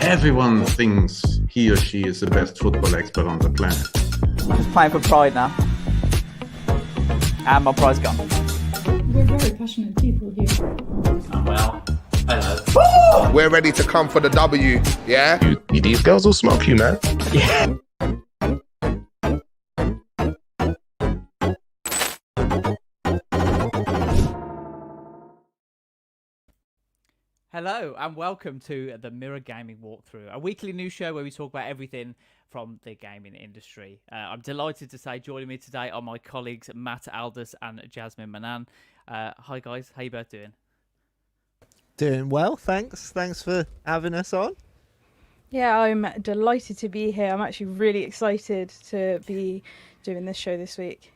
Everyone thinks he or she is the best football expert on the planet. I'm just playing for pride now. And my pride's gone. We're very passionate people here. Well, hello. We're ready to come for the W, yeah? These girls will smoke you, man. Yeah. Hello and welcome to the Mirror Gaming Walkthrough, a weekly news show where we talk about everything from the gaming industry. I'm delighted to say joining me today are my colleagues Matt Aldus and Jasmine Mannan. Hi guys, how you both doing? Doing well, thanks. Thanks for having us on. Yeah, I'm delighted to be here. I'm actually really excited to be doing this show this week.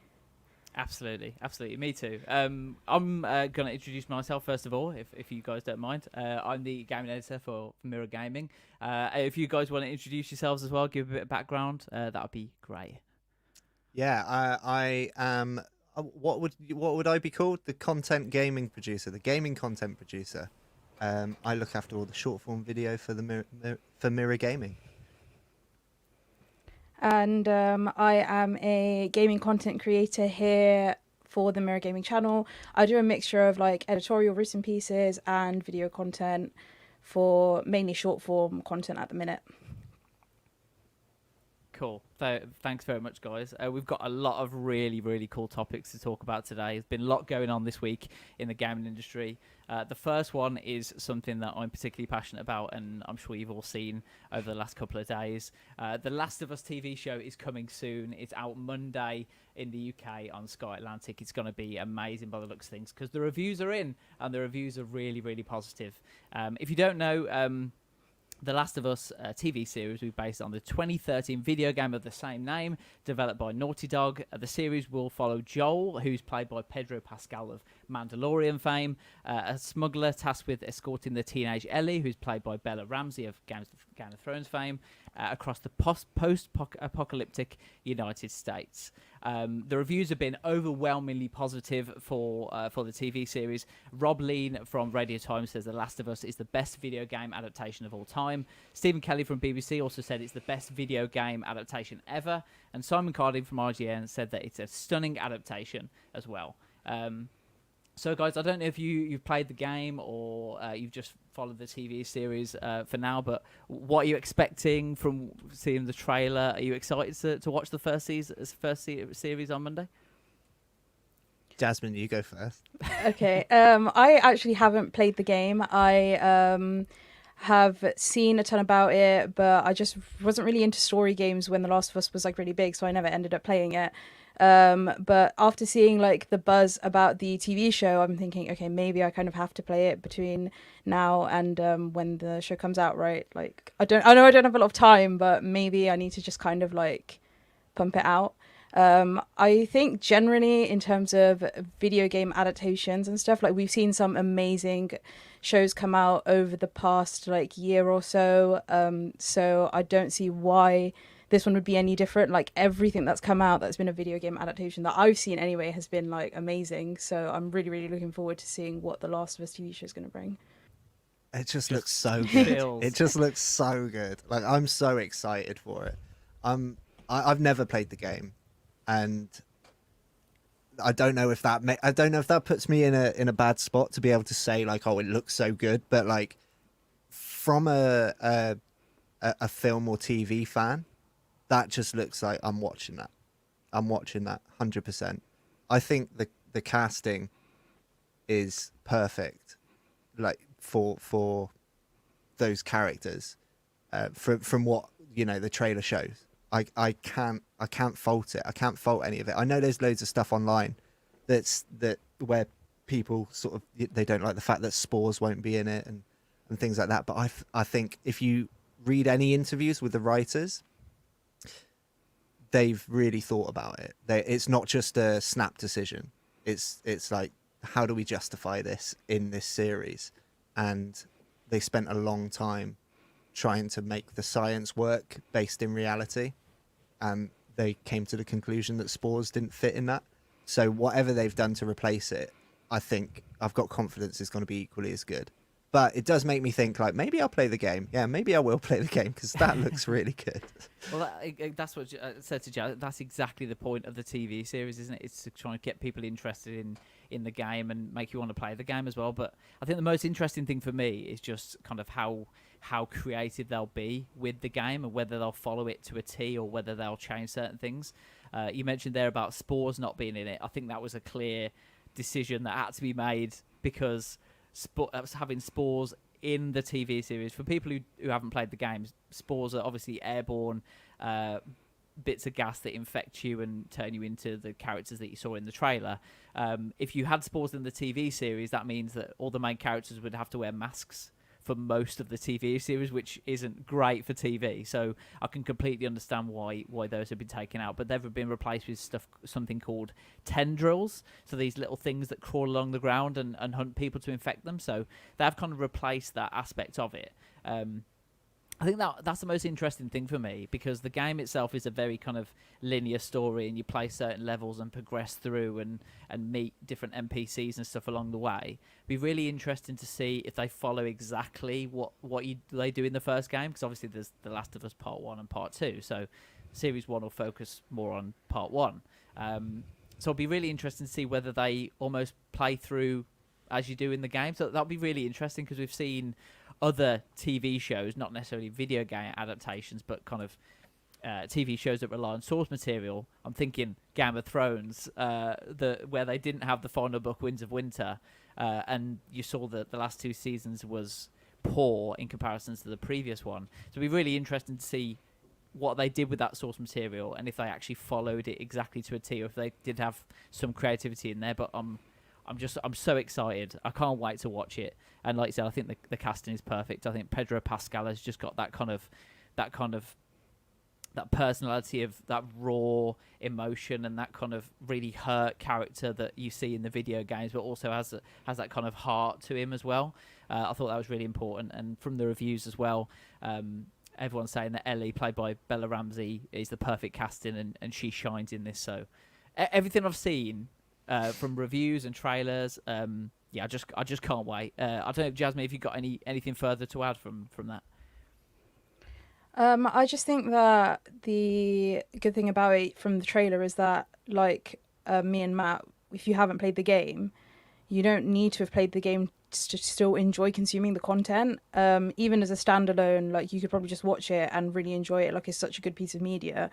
Absolutely, me too. I'm going to introduce myself first of all, if you guys don't mind. I'm the gaming editor for Mirror Gaming. If you guys want to introduce yourselves as well, give a bit of background, that would be great. Yeah, I am. What would I be called? The content gaming producer, the gaming content producer. I look after all the short form video for the Mirror Gaming. And I am a gaming content creator here for the Mirror Gaming channel. I do a mixture of like editorial written pieces and video content for mainly short form content at the minute. Cool. Thanks very much, guys. We've got a lot of really cool topics to talk about today. There's been a lot going on this week in the gaming industry. The first one is something that I'm particularly passionate about, and I'm sure you've all seen over the last couple of days. The Last of Us TV show is coming soon. It's out Monday in the UK on Sky Atlantic. It's going to be amazing by the looks of things because the reviews are in, and the reviews are really positive. If you don't know, The Last of Us TV series will be based on the 2013 video game of the same name, developed by Naughty Dog. The series will follow Joel, who's played by Pedro Pascal of Mandalorian fame, a smuggler tasked with escorting the teenage Ellie, who's played by Bella Ramsey of Game of Thrones fame, across the post-apocalyptic United States. The reviews have been overwhelmingly positive for the TV series. Rob Lean from Radio Times says The Last of Us is the best video game adaptation of all time. Stephen Kelly from BBC also said it's the best video game adaptation ever. And Simon Carding from IGN said that it's a stunning adaptation as well. So, guys, I don't know if you've played the game or you've just followed the TV series for now, but what are you expecting from seeing the trailer? Are you excited to watch the first series on Monday? Jasmine, you go first. Okay. I actually haven't played the game. I have seen a ton about it, but I just wasn't really into story games when The Last of Us was like really big, so I never ended up playing it. But after seeing like the buzz about the TV show, I'm thinking, okay, maybe I kind of have to play it between now and when the show comes out, right? Like I know I don't have a lot of time, but maybe I need to just kind of like pump it out. I think generally in terms of video game adaptations and stuff, like we've seen some amazing shows come out over the past like year or so. So I don't see why this one would be any different. Like everything that's come out that's been a video game adaptation that I've seen anyway has been like amazing. So I'm really, really looking forward to seeing what the Last of Us TV show is going to bring. It just looks so good. feels- It just looks so good. Like I'm so excited for it. I've never played the game, and I don't know if that puts me in a bad spot to be able to say like, oh, it looks so good. But like from a film or TV fan, that just looks like I'm watching that. I'm watching that 100%. I think the casting is perfect, like for those characters, from what the trailer shows. I can't fault it. I can't fault any of it. I know there's loads of stuff online where people sort of they don't like the fact that spores won't be in it and things like that. But I think if you read any interviews with the writers, they've really thought about it. It's not just a snap decision. It's like, how do we justify this in this series? And they spent a long time trying to make the science work based in reality, and they came to the conclusion that spores didn't fit in that. So whatever they've done to replace it, I think I've got confidence is going to be equally as good. But it does make me think, like, maybe I'll play the game. Yeah, maybe I will play the game, because that looks really good. Well, that's what I said to Jazz. That's exactly the point of the TV series, isn't it? It's to try and get people interested in the game and make you want to play the game as well. But I think the most interesting thing for me is just kind of how creative they'll be with the game, and whether they'll follow it to a T or whether they'll change certain things. You mentioned there about spores not being in it. I think that was a clear decision that had to be made, because having spores in the TV series, for people who haven't played the games, spores are obviously airborne bits of gas that infect you and turn you into the characters that you saw in the trailer. If you had spores in the TV series, that means that all the main characters would have to wear masks for most of the TV series, which isn't great for TV. So I can completely understand why those have been taken out, but they've been replaced with something called tendrils. So these little things that crawl along the ground and hunt people to infect them. So they've kind of replaced that aspect of it. I think that's the most interesting thing for me, because the game itself is a very kind of linear story, and you play certain levels and progress through and meet different NPCs and stuff along the way. It'd be really interesting to see if they follow exactly what they do in the first game, because obviously there's The Last of Us Part 1 and Part 2, so Series 1 will focus more on Part 1. So it'll be really interesting to see whether they almost play through as you do in the game. So that'll be really interesting, because we've seen other TV shows, not necessarily video game adaptations, but kind of TV shows that rely on source material. I'm thinking Game of Thrones, where they didn't have the final book, Winds of Winter, and you saw that the last two seasons was poor in comparison to the previous one. So it'll be really interesting to see what they did with that source material, and if they actually followed it exactly to a T, or if they did have some creativity in there. But I'm so excited. I can't wait to watch it. And like you said, I think the casting is perfect. I think Pedro Pascal has just got that personality of that raw emotion and that kind of really hurt character that you see in the video games, but also has that kind of heart to him as well. I thought that was really important. And from the reviews as well, everyone's saying that Ellie, played by Bella Ramsey, is the perfect casting, and she shines in this. So everything I've seen from reviews and trailers, I just can't wait. I don't know, Jasmine, if you've got anything further to add from that. I just think that the good thing about it from the trailer is that, like me and Matt, if you haven't played the game, you don't need to have played the game to still enjoy consuming the content. Even as a standalone, like, you could probably just watch it and really enjoy it. Like, it's such a good piece of media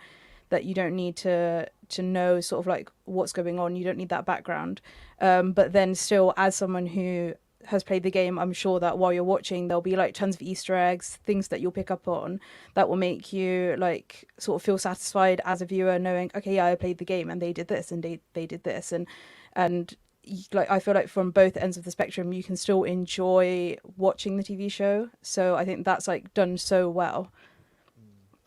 that you don't need to know sort of like what's going on. You don't need that background. But then still, as someone who has played the game, I'm sure that while you're watching, there'll be like tons of Easter eggs, things that you'll pick up on that will make you like sort of feel satisfied as a viewer, knowing, okay, yeah, I played the game and they did this and they did this. And like, I feel like from both ends of the spectrum, you can still enjoy watching the TV show. So I think that's like done so well.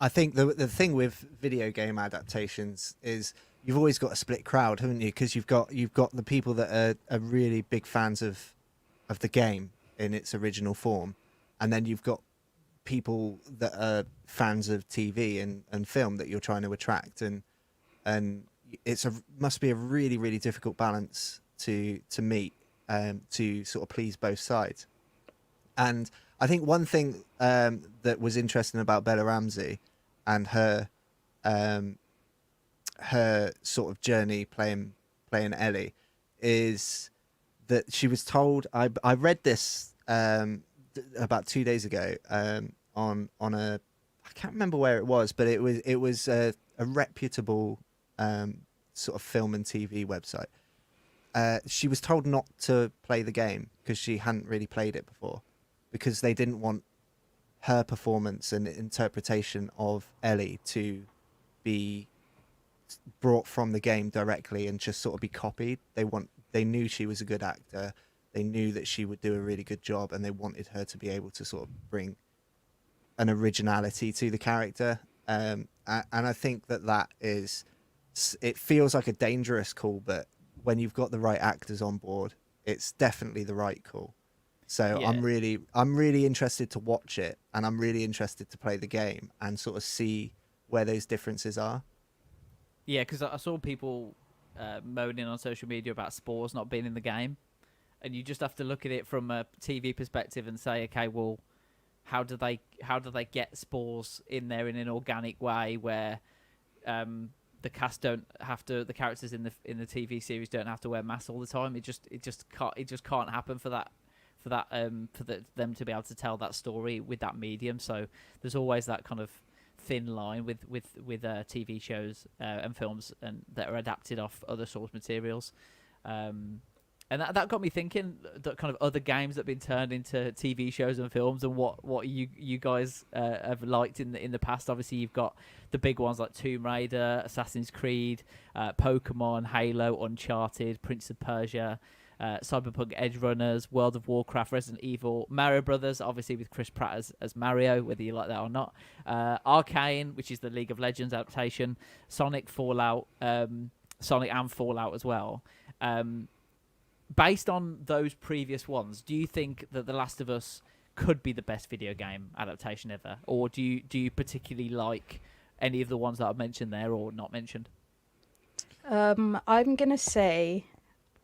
I think the thing with video game adaptations is you've always got a split crowd, haven't you? Because you've got the people that are really big fans of the game in its original form, and then you've got people that are fans of TV and film that you're trying to attract, and must be a really, really difficult balance to meet, to sort of please both sides. And I think one thing that was interesting about Bella Ramsey and her sort of journey playing Ellie is that she was told. I read this about 2 days ago on a, I can't remember where it was, but it was a reputable sort of film and TV website. She was told not to play the game because she hadn't really played it before, because they didn't want her performance and interpretation of Ellie to be brought from the game directly and just sort of be copied. They knew she was a good actor. They knew that she would do a really good job, and they wanted her to be able to sort of bring an originality to the character. And I think that is, it feels like a dangerous call, but when you've got the right actors on board, it's definitely the right call. So yeah. I'm really interested to watch it, and I'm really interested to play the game and sort of see where those differences are. Yeah, because I saw people moaning on social media about Spores not being in the game, and you just have to look at it from a TV perspective and say, okay, well, how do they get Spores in there in an organic way where the cast don't have to, the characters in the TV series don't have to wear masks all the time? It just can't happen for them to be able to tell that story with that medium. So there's always that kind of thin line with TV shows and films and that are adapted off other source materials. And that got me thinking that kind of other games that have been turned into TV shows and films, and what you guys have liked in the past. Obviously, you've got the big ones like Tomb Raider, Assassin's Creed, Pokemon, Halo, Uncharted, Prince of Persia, Cyberpunk Edge Runners, World of Warcraft, Resident Evil, Mario Brothers, obviously with Chris Pratt as Mario, whether you like that or not. Arcane, which is the League of Legends adaptation, Sonic and Fallout as well. Based on those previous ones, do you think that The Last of Us could be the best video game adaptation ever, or do you particularly like any of the ones that I've mentioned there or not mentioned? I'm gonna say.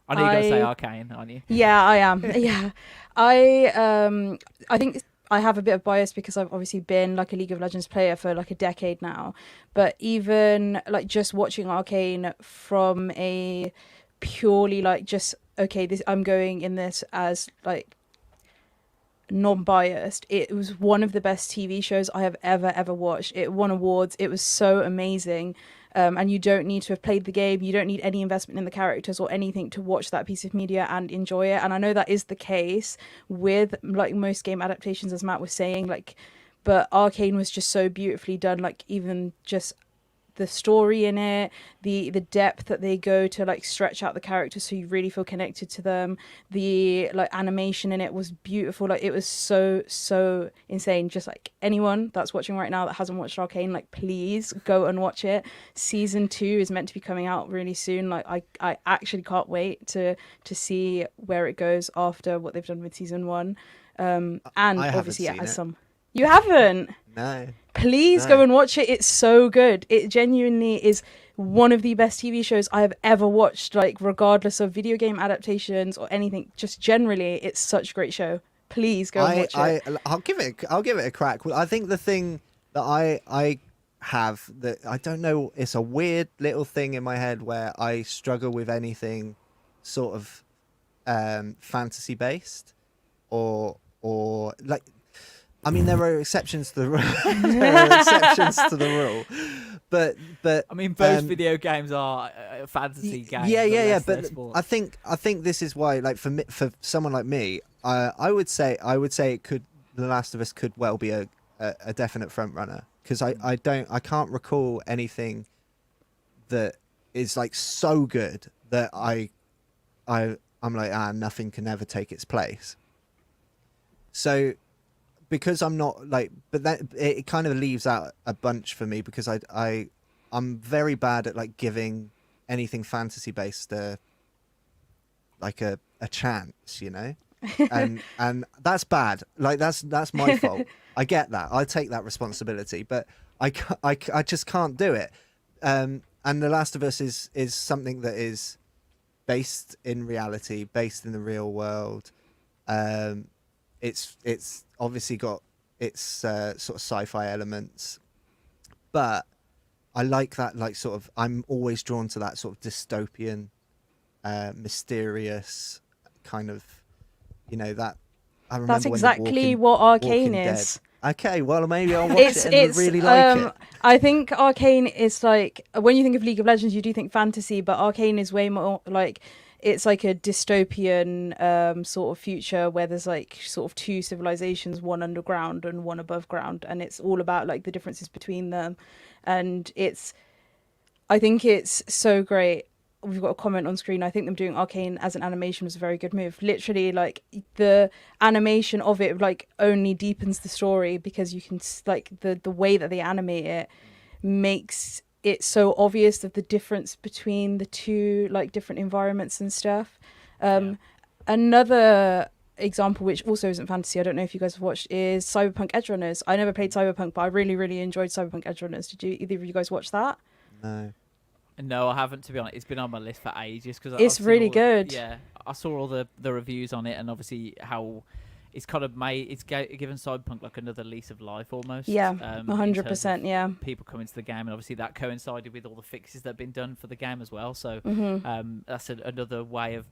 I know you're gonna say Arcane, aren't you? Yeah, I am. Yeah, I think I have a bit of bias because I've obviously been like a League of Legends player for like a decade now. But even like just watching Arcane from a purely like just I'm going in this as like non-biased. It was one of the best TV shows I have ever watched. It won awards. It was so amazing. And you don't need to have played the game. You don't need any investment in the characters or anything to watch that piece of media and enjoy it. And I know that is the case with like most game adaptations, as Matt was saying, like, but Arcane was just so beautifully done. Like even just the story in it, the depth that they go to like stretch out the characters so you really feel connected to them. The like animation in it was beautiful. Like it was so insane. Just like anyone that's watching right now that hasn't watched Arcane, like please go and watch it. Season 2 is meant to be coming out really soon. Like I actually can't wait to see where it goes after what they've done with season 1. And obviously you haven't? No. Please go and watch it. It's so good. It genuinely is one of the best TV shows I have ever watched, like regardless of video game adaptations or anything. Just generally, it's such a great show. Please go and watch it. I'll give it a crack. I think the thing that I have that I don't know, it's a weird little thing in my head where I struggle with anything sort of fantasy based or like, I mean, there are exceptions to the rule. But I mean, both video games are fantasy games. Yeah. But I think this is why, like for someone like me, I would say it could, The Last of Us could well be a definite front runner, because I can't recall anything that is like so good that I'm like I'm can never take its place. So. Because I'm not like, but that it kind of leaves out a bunch for me, because I'm very bad at like giving anything fantasy based like a chance, and that's bad. Like that's my fault. I get that. I take that responsibility, but I just can't do it. And The Last of Us is something that is based in reality, based in the real world. It's obviously got its sort of sci-fi elements, but I like that. Like sort of, I'm always drawn to that sort of dystopian, mysterious kind of, that. I remember That's when exactly what Arcane Walking is. Dead. Okay, well maybe I'll watch it and really like it. I think Arcane is like, when you think of League of Legends, you do think fantasy, but Arcane is way more like, it's like a dystopian sort of future where there's like sort of two civilizations, one underground and one above ground, and it's all about like the differences between them. And I think it's so great. We've got a comment on screen. I think them doing Arcane as an animation was a very good move. Literally, like the animation of it, like only deepens the story because you can like the way that they animate it makes it so obvious of the difference between the two like different environments and stuff. Another example, which also isn't fantasy, I don't know if you guys have watched, is Cyberpunk Edge Runners. I never played Cyberpunk, but I really, really enjoyed Cyberpunk Edge Runners. Did either of you guys watch that? No, I haven't, to be honest. It's been on my list for ages because it's really good. I saw all the reviews on it, and obviously how it's kind of given Cyberpunk like another lease of life almost. Yeah, 100%. Yeah, people come into the game, and obviously that coincided with all the fixes that have been done for the game as well. So that's another way of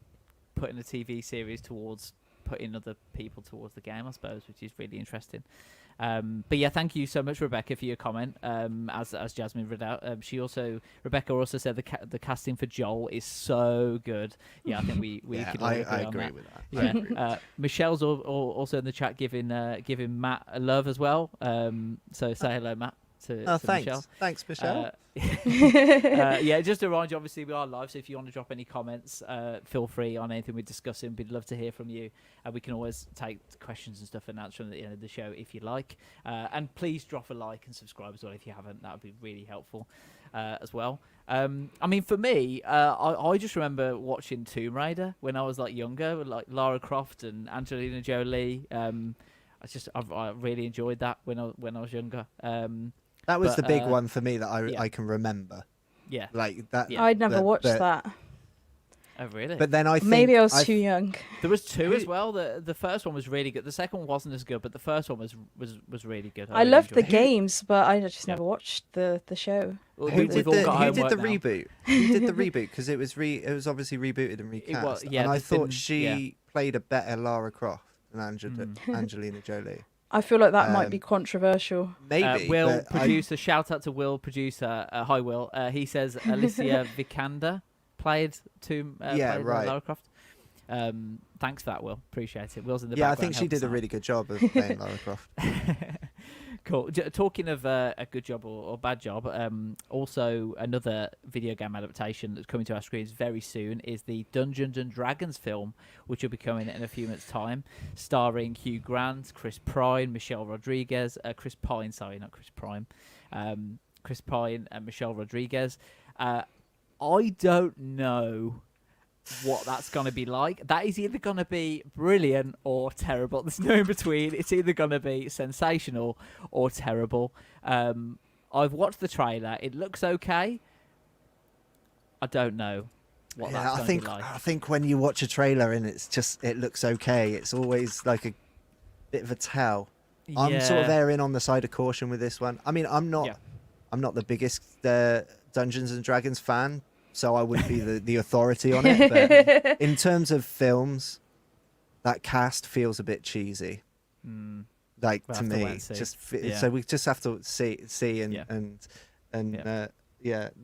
putting a TV series towards putting other people towards the game, I suppose, which is really interesting. But yeah, thank you so much, Rebecca, for your comment. As Jasmine read out, Rebecca also said the casting for Joel is so good. Yeah, I think we could all agree with that. Yeah. Michelle's also in the chat giving Matt a love as well. So say hello, Matt. To thanks. Michelle. Thanks, Michelle. Yeah, just to remind you, obviously we are live, so if you want to drop any comments, feel free on anything we're discussing. We'd love to hear from you. We can always take questions and stuff and answer them at the end of the show if you like. And please drop a like and subscribe as well if you haven't. That would be really helpful as well. I mean, for me, I just remember watching Tomb Raider when I was like younger, with like Lara Croft and Angelina Jolie. I really enjoyed that when I was younger. That was the big one for me that I can remember. Yeah, like that. Yeah. I'd never watched that. Oh really? But then I think maybe I was too young. There was two as well. The first one was really good. The second one wasn't as good, but the first one was really good. I loved the games, but I just never watched the show. Well, who did the reboot? Who did the reboot? Because it was obviously rebooted and recast. And I thought she played a better Lara Croft than Angelina Jolie. I feel like that might be controversial. Maybe. Will producer, shout out to Will producer. Hi Will. He says Alicia Vikander played Lara Croft. Thanks for that, Will. Appreciate it. Will's in the background. I think she did a really good job of playing Lara Croft. Cool. Talking of a good job or bad job, also another video game adaptation that's coming to our screens very soon is the Dungeons and Dragons film, which will be coming in a few minutes' time, starring Hugh Grant, Chris Pine, Michelle Rodriguez, Chris Pine, sorry, not Chris Prime, Chris Pine and Michelle Rodriguez. I don't know what that's going to be like. That is either going to be brilliant or terrible. There's no in between. It's either going to be sensational or terrible. I've watched the trailer. It looks okay. I don't know what that's going to be like. I think when you watch a trailer and it looks okay, it's always like a bit of a tell. Yeah. I'm sort of erring on the side of caution with this one. I mean, I'm not the biggest Dungeons and Dragons fan, so I wouldn't be the authority on it. But in terms of films, that cast feels a bit cheesy. Like to me, so we just have to see and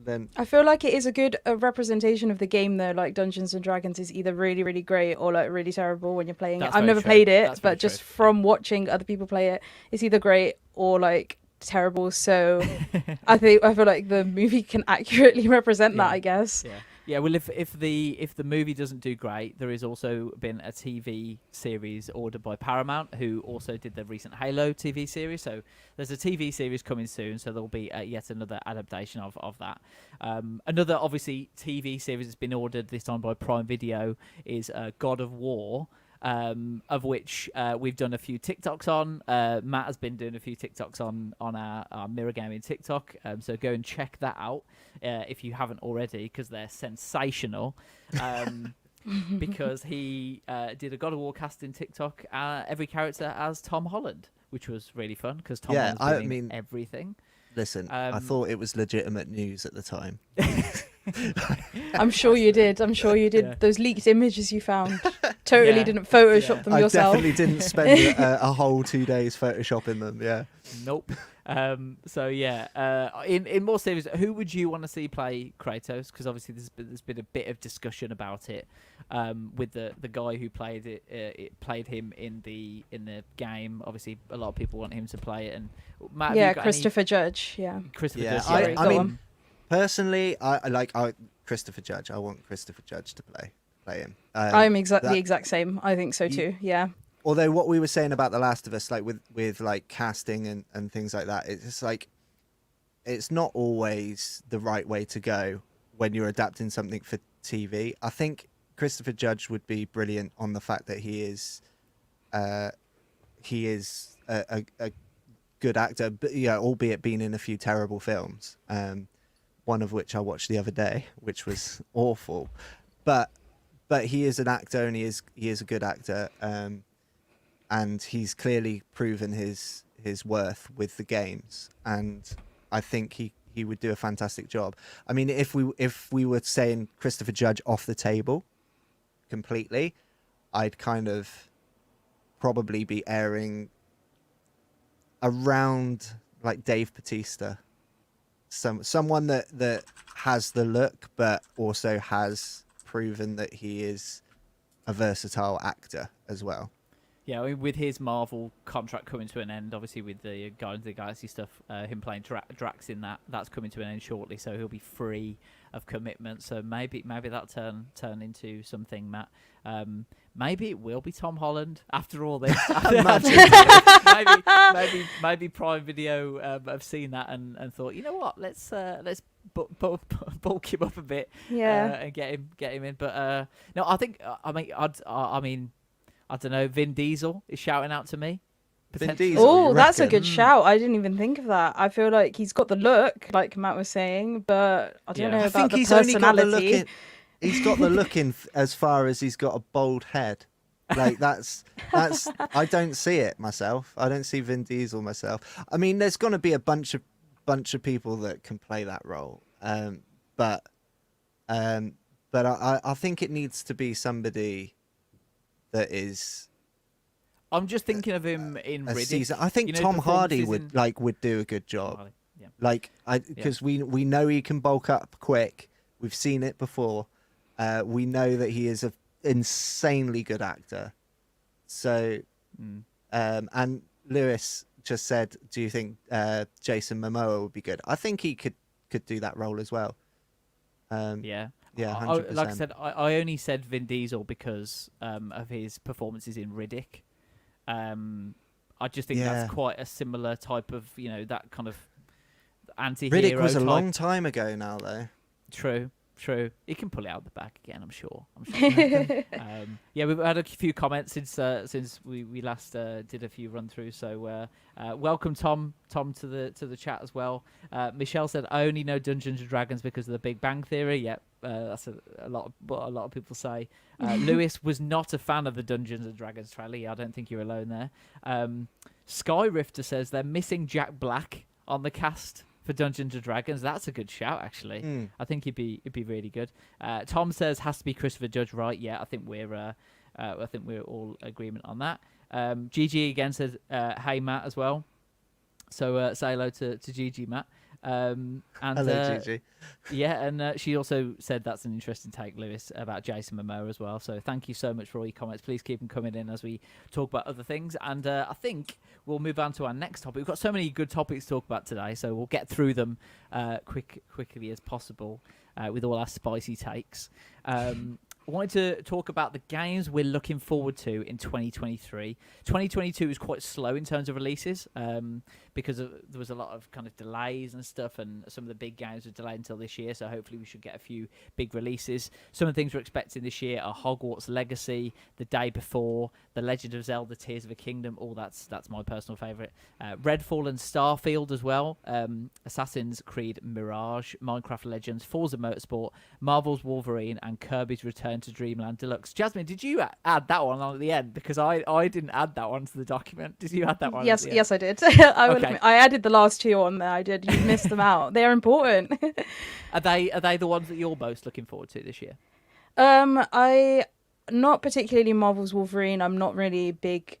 then I feel like it is a good representation of the game though. Like Dungeons and Dragons is either really, really great or like really terrible when you're playing it. I've never played it, but just from watching other people play it, it's either great or like terrible. So I feel like the movie can accurately represent that, I guess. Yeah, well, if the movie doesn't do great, there has also been a TV series ordered by Paramount, who also did the recent Halo TV series. So there's a TV series coming soon, so there'll be yet another adaptation of that. Another obviously TV series that's been ordered this time by Prime Video is God of War. Of which we've done a few TikToks on. Matt has been doing a few TikToks on our Mirror Gaming TikTok. So go and check that out if you haven't already, because they're sensational. Because he did a God of War casting TikTok, every character as Tom Holland, which was really fun because Tom Holland's doing everything. Listen, I thought it was legitimate news at the time. I'm sure you did. Yeah. Those leaked images you found totally didn't Photoshop them yourself. I definitely didn't spend a whole 2 days photoshopping them. Yeah. Nope. So yeah, in more serious, who would you want to see play Kratos? Because obviously there's been a bit of discussion about it with the guy who played it played him in the game. Obviously, a lot of people want him to play it. And Matt, yeah, Christopher Judge. Yeah, Christopher Yeah, Judge. I mean, personally, I like Christopher Judge. I want Christopher Judge to play him. I'm the exact same. I think so too. Yeah. Although what we were saying about The Last of Us, like with like casting and things like that, it's like it's not always the right way to go when you're adapting something for TV. I think Christopher Judge would be brilliant on the fact that he is a good actor, but yeah, albeit being in a few terrible films. One of which I watched the other day, which was awful. But he is an actor, and he is a good actor. And he's clearly proven his worth with the games, and I think he would do a fantastic job. I mean, if we were saying Christopher Judge off the table completely, I'd kind of probably be airing around like Dave Bautista, someone that has the look, but also has proven that he is a versatile actor as well. Yeah, I mean, with his Marvel contract coming to an end, obviously with the Guardians of the Galaxy stuff, him playing Drax in that's coming to an end shortly, so he'll be free of commitment. So maybe that'll turn into something, Matt. Maybe it will be Tom Holland after all this. maybe Prime Video have seen that and thought, you know what, let's bulk him up a bit, and get him in. But no, I think I mean. I don't know. Vin Diesel is shouting out to me. Vin Diesel, oh, that's a good shout. I didn't even think of that. I feel like he's got the look, like Matt was saying, but I don't know about the personality. He's got the look in as far as he's got a bald head. Like that's. I don't see it myself. I don't see Vin Diesel myself. I mean, there's going to be a bunch of people that can play that role, but I think it needs to be somebody that is. I'm just thinking of him in Riddick. I think Tom Hardy would do a good job. Yeah. Like because we know he can bulk up quick. We've seen it before. We know that he is an insanely good actor. So, and Lewis just said, "Do you think Jason Momoa would be good?" I think he could do that role as well. Yeah. Yeah, 100%. Like I said, I only said Vin Diesel because of his performances in Riddick. I just think that's quite a similar type of, that kind of anti-hero Riddick was a type. long time ago now, though. True. He can pull it out the back again, I'm sure. Yeah, we've had a few comments since we last did a few run-throughs. So welcome, Tom to the chat as well. Michelle said, "I only know Dungeons and Dragons because of the Big Bang Theory." Yep, that's a lot of people say. Lewis was not a fan of the Dungeons and Dragons trailer. I don't think you're alone there. Skyrifter says they're missing Jack Black on the cast for Dungeons and Dragons. That's a good shout, actually. I think he'd be really good. Tom says has to be Christopher Judge, right? Yeah, I think we're all agreement on that. GG again says hey Matt as well. So say hello to GG Matt. And Hello, Gigi. yeah, and she also said that's an interesting take, Lewis, about Jason Momoa as well. So thank you so much for all your comments. Please keep them coming in as we talk about other things. And I think we'll move on to our next topic. We've got so many good topics to talk about today, so we'll get through them quickly as possible with all our spicy takes. I wanted to talk about the games we're looking forward to in 2023. 2022 was quite slow in terms of releases because there was a lot of kind of delays and stuff, and some of the big games were delayed until this year, so hopefully we should get a few big releases. Some of the things we're expecting this year are Hogwarts Legacy, The Day Before, The Legend of Zelda Tears of a Kingdom. That's my personal favourite. Redfall and Starfield as well. Assassin's Creed Mirage, Minecraft Legends, Forza Motorsport, Marvel's Wolverine, and Kirby's Return to Dreamland Deluxe. Jasmine, did you add that one on at the end? Because I didn't add that one to the document. Did you add that one? Yes, I did. Okay. I added the last two on there. I did. You missed them out. They're important. Are they the ones that you're most looking forward to this year? I not particularly Marvel's Wolverine. I'm not really big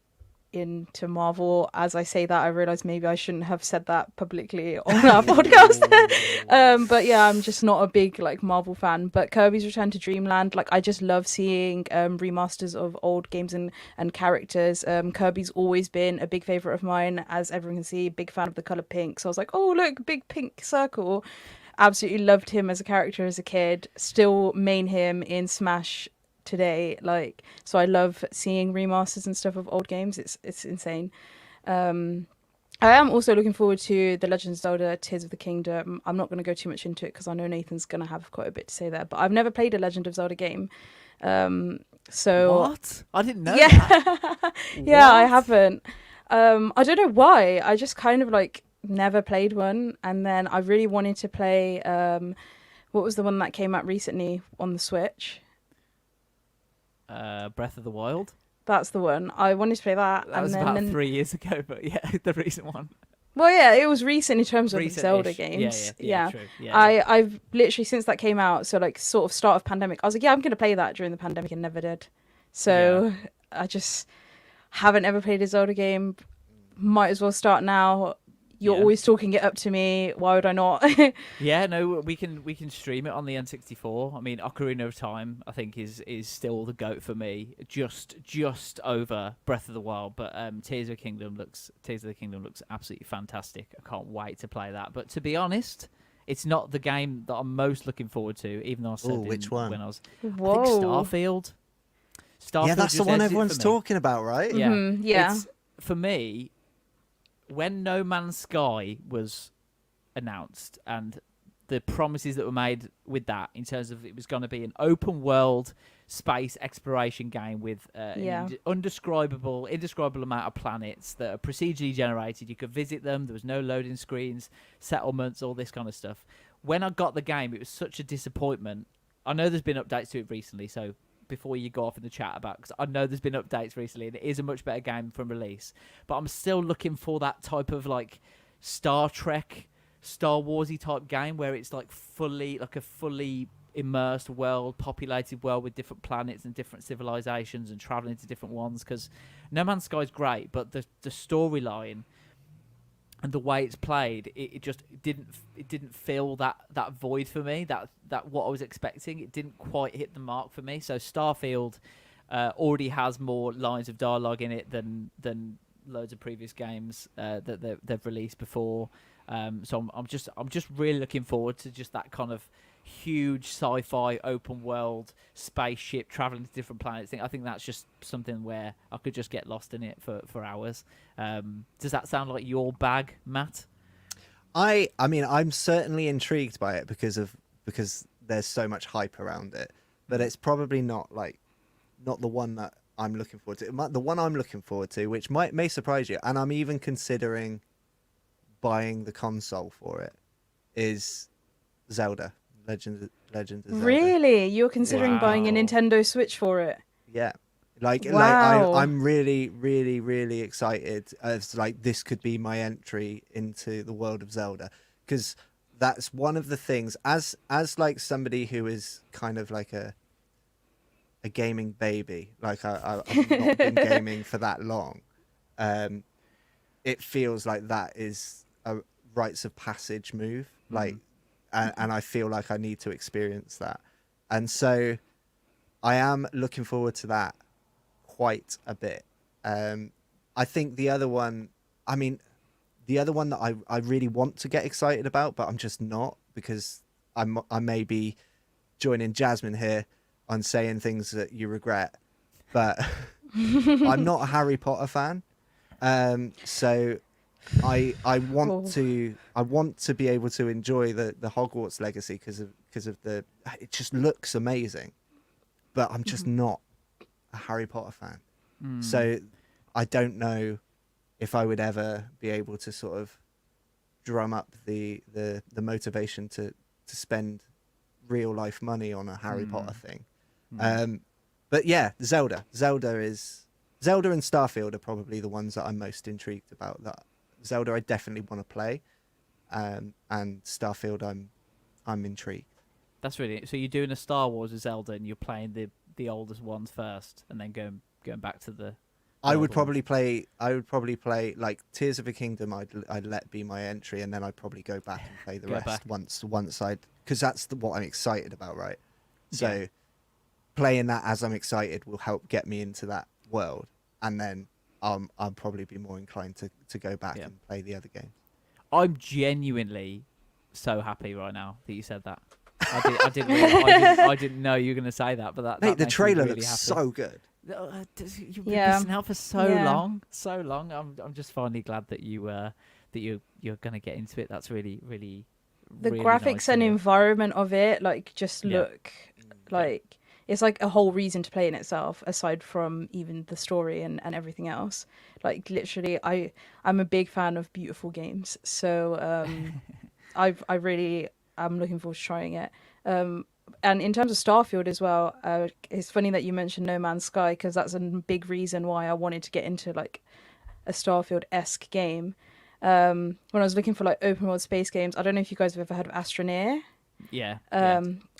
into Marvel. As I say that, I realize maybe I shouldn't have said that publicly on our podcast. But yeah, I'm just not a big Marvel fan. But Kirby's Return to Dreamland, I just love seeing remasters of old games and characters. Kirby's always been a big favorite of mine, as everyone can see. Big fan of the color pink. So I was like, oh look, big pink circle. Absolutely loved him as a character as a kid. Still main him in Smash today, so I love seeing remasters and stuff of old games. It's insane. I am also looking forward to The Legend of Zelda Tears of the Kingdom. I'm not going to go too much into it because I know Nathan's going to have quite a bit to say there, but I've never played a Legend of Zelda game. So what? I didn't know yeah. that. Yeah, I haven't. I don't know why. I just kind of never played one, and then I really wanted to play what was the one that came out recently on the Switch? Breath of the Wild. That's the one. I wanted to play that. That was about 3 years ago, but yeah, the recent one. Well, yeah, it was recent in terms of the Recent-ish. Zelda games. Yeah, true. Yeah, I've literally, since that came out, so sort of start of pandemic, I was like, yeah, I'm going to play that during the pandemic, and never did. So I just haven't ever played a Zelda game. Might as well start now. You're always talking it up to me. Why would I not? Yeah, no, we can stream it on the N64. I mean, Ocarina of Time, I think, is still the GOAT for me, just over Breath of the Wild. But Tears of the Kingdom looks absolutely fantastic. I can't wait to play that. But to be honest, it's not the game that I'm most looking forward to. Even though I said which one? When I was, Whoa. I think Starfield. Yeah, that's the just one edged it everyone's for me. talking about, right? Yeah, Yeah. It's, for me, when No Man's Sky was announced and the promises that were made with that, in terms of it was going to be an open world space exploration game with an indescribable amount of planets that are procedurally generated. You could visit them. There was no loading screens, settlements, all this kind of stuff. When I got the game, it was such a disappointment. I know there's been updates to it recently, so before you go off in the chat about, because I know there's been updates recently and it is a much better game from release, but I'm still looking for that type of Star Trek, Star Warsy type game where it's fully a fully immersed world, populated world with different planets and different civilizations and traveling to different ones. Because No Man's Sky is great, but the storyline and the way it's played, it didn't fill that void for me. That what I was expecting, it didn't quite hit the mark for me. So Starfield already has more lines of dialogue in it than loads of previous games that they've released before. So I'm just really looking forward to just that kind of huge sci-fi open world spaceship traveling to different planets. I think that's just something where I could just get lost in it for hours. Does that sound like your bag, Matt? I mean, I'm certainly intrigued by it because there's so much hype around it, but it's probably not the one that I'm looking forward to. The one I'm looking forward to, which may surprise you, and I'm even considering buying the console for it, is Zelda. Legend of Zelda. Really? You're considering buying a Wow. Nintendo Switch for it? Yeah. Wow. I'm really, really, really excited as this could be my entry into the world of Zelda, because that's one of the things as somebody who is kind of a gaming baby, I've not been gaming for that long. It feels like that is a rites of passage move, like, and I feel like I need to experience that, and so I am looking forward to that quite a bit. I think the other one, that I really want to get excited about, but I'm just not, because I may be joining Jasmine here on saying things that you regret, but I'm not a Harry Potter fan. So I want to be able to enjoy the Hogwarts legacy because of it just looks amazing, but I'm just not a Harry Potter fan. So I don't know if I would ever be able to sort of drum up the motivation to spend real life money on a Harry Potter thing. But yeah, Zelda and Starfield are probably the ones that I'm most intrigued about. That Zelda I definitely want to play, and Starfield I'm intrigued. That's really so. You're doing a Star Wars with Zelda, and you're playing the oldest ones first, and then going back to the. I would probably play like Tears of a Kingdom. I'd let be my entry, and then I'd probably go back and play the rest once because that's what I'm excited about, right? So playing that as I'm excited will help get me into that world, and then I'll probably be more inclined to go back and play the other games. I'm genuinely so happy right now that you said that. I didn't know you were going to say that, but that Mate, the makes trailer me really looks happy. so good. You've been missing out for so long. I'm just finally glad that you're going to get into it. That's really the really graphics nice and to hear. environment of it just look like it's like a whole reason to play in itself, aside from even the story and everything else. Like literally, I'm a big fan of beautiful games, so I'm looking forward to trying it. And in terms of Starfield as well, it's funny that you mentioned No Man's Sky, because that's a big reason why I wanted to get into like a Starfield-esque game. When I was looking for like open world space games, I don't know if you guys have ever heard of Astroneer. Yeah.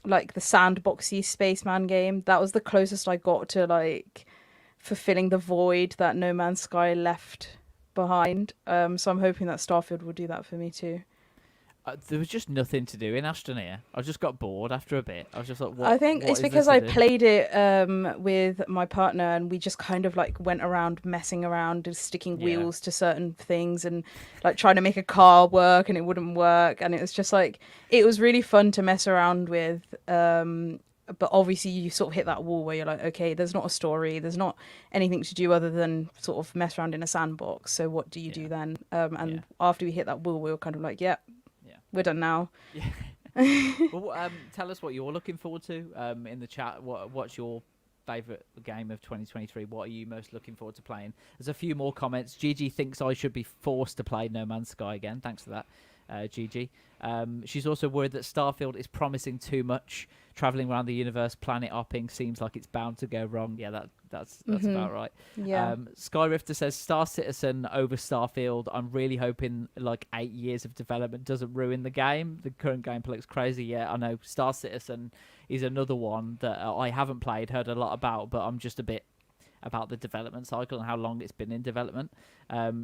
Like the sandboxy spaceman game. That was the closest I got to like fulfilling the void that No Man's Sky left behind. So I'm hoping that Starfield will do that for me too. There was just nothing to do in Astroneer. I just got bored after a bit. I was just like, what? I think it's because I played it with my partner, and we just kind of like went around messing around and sticking wheels to certain things and like trying to make a car work, and it wouldn't work. And it was just like, it was really fun to mess around with. But obviously you sort of hit that wall where you're like, okay, there's not a story. There's not anything to do other than sort of mess around in a sandbox. So what do you do then? After we hit that wall, we were kind of like, we're done now. Well, tell us what you're looking forward to in the chat. What's your favourite game of 2023? What are you most looking forward to playing? There's a few more comments. Gigi thinks I should be forced to play No Man's Sky again. Thanks for that, Gigi. She's also worried that Starfield is promising too much. Travelling around the universe, planet hopping seems like it's bound to go wrong. Yeah, that's about right. Yeah. Skyrifter says Star Citizen over Starfield. I'm really hoping like 8 years of development doesn't ruin the game. The current gameplay looks crazy. Yeah, I know. Star Citizen is another one that I haven't played, heard a lot about, but I'm just a bit about the development cycle and how long it's been in development.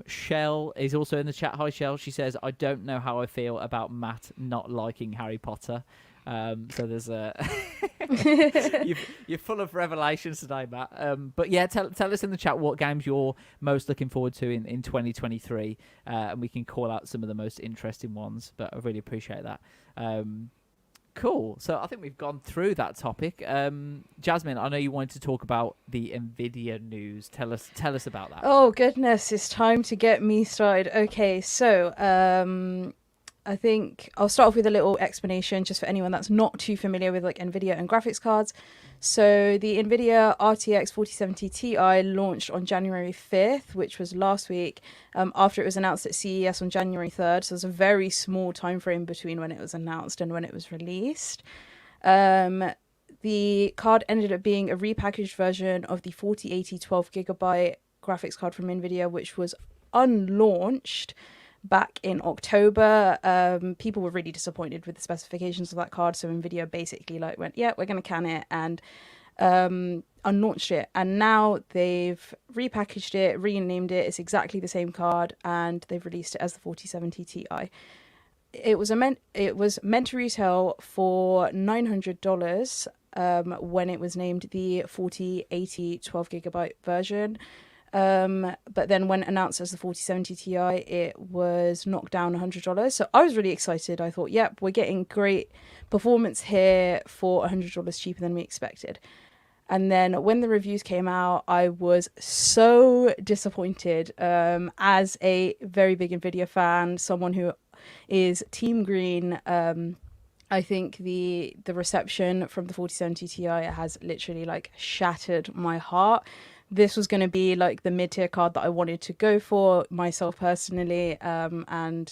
Shell is also in the chat. Hi, Shell. She says, I don't know how I feel about Matt not liking Harry Potter. So there's a you're full of revelations today, Matt. But yeah, tell us in the chat what games you're most looking forward to in 2023, and we can call out some of the most interesting ones. But I really appreciate that. Cool. So I think we've gone through that topic. Jasmine, I know you wanted to talk about the Nvidia news. Tell us about that. Oh goodness, it's time to get me started. Okay, so I think I'll start off with a little explanation just for anyone that's not too familiar with like Nvidia and graphics cards. So the Nvidia RTX 4070 Ti launched on January 5th, which was last week, after it was announced at CES on January 3rd. So there's a very small time frame between when it was announced and when it was released. The card ended up being a repackaged version of the 4080 12GB graphics card from Nvidia, which was unlaunched back in October. People were really disappointed with the specifications of that card, so Nvidia basically like went, yeah, we're going to can it, and unlaunched it. And now they've repackaged it, renamed it. It's exactly the same card, and they've released it as the 4070 Ti. it was meant to retail for $900 when it was named the 4080 12GB version. But then when announced as the 4070 Ti, it was knocked down $100. So I was really excited. I thought, yep, we're getting great performance here for $100 cheaper than we expected. And then when the reviews came out, I was so disappointed. As a very big Nvidia fan, someone who is Team Green, I think the reception from the 4070 Ti has literally like shattered my heart. This was going to be like the mid-tier card that I wanted to go for myself personally, and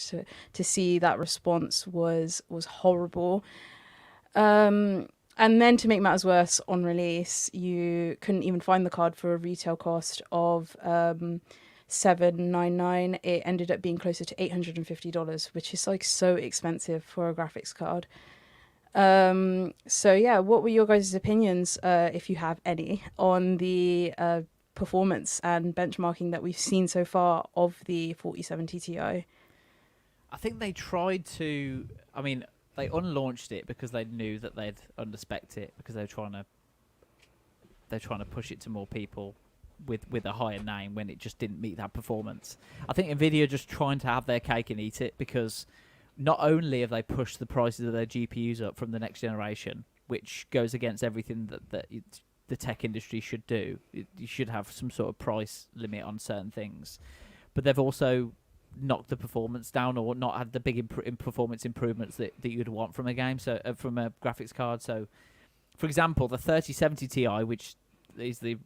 to see that response was horrible. And then to make matters worse, on release, you couldn't even find the card for a retail cost of $799. It ended up being closer to $850, which is like so expensive for a graphics card. So yeah, what were your guys' opinions, if you have any, on the performance and benchmarking that we've seen so far of the 4070 Ti? I think they tried to. I mean, they unlaunched it because they knew that they'd underspec it, because they're trying to push it to more people with a higher name when it just didn't meet that performance. I think Nvidia are just trying to have their cake and eat it, because not only have they pushed the prices of their GPUs up from the next generation, which goes against everything that the tech industry should do. You should have some sort of price limit on certain things, but they've also knocked the performance down, or not had the big performance improvements that you'd want from a game, so from a graphics card. So, for example, the 3070 Ti, which is the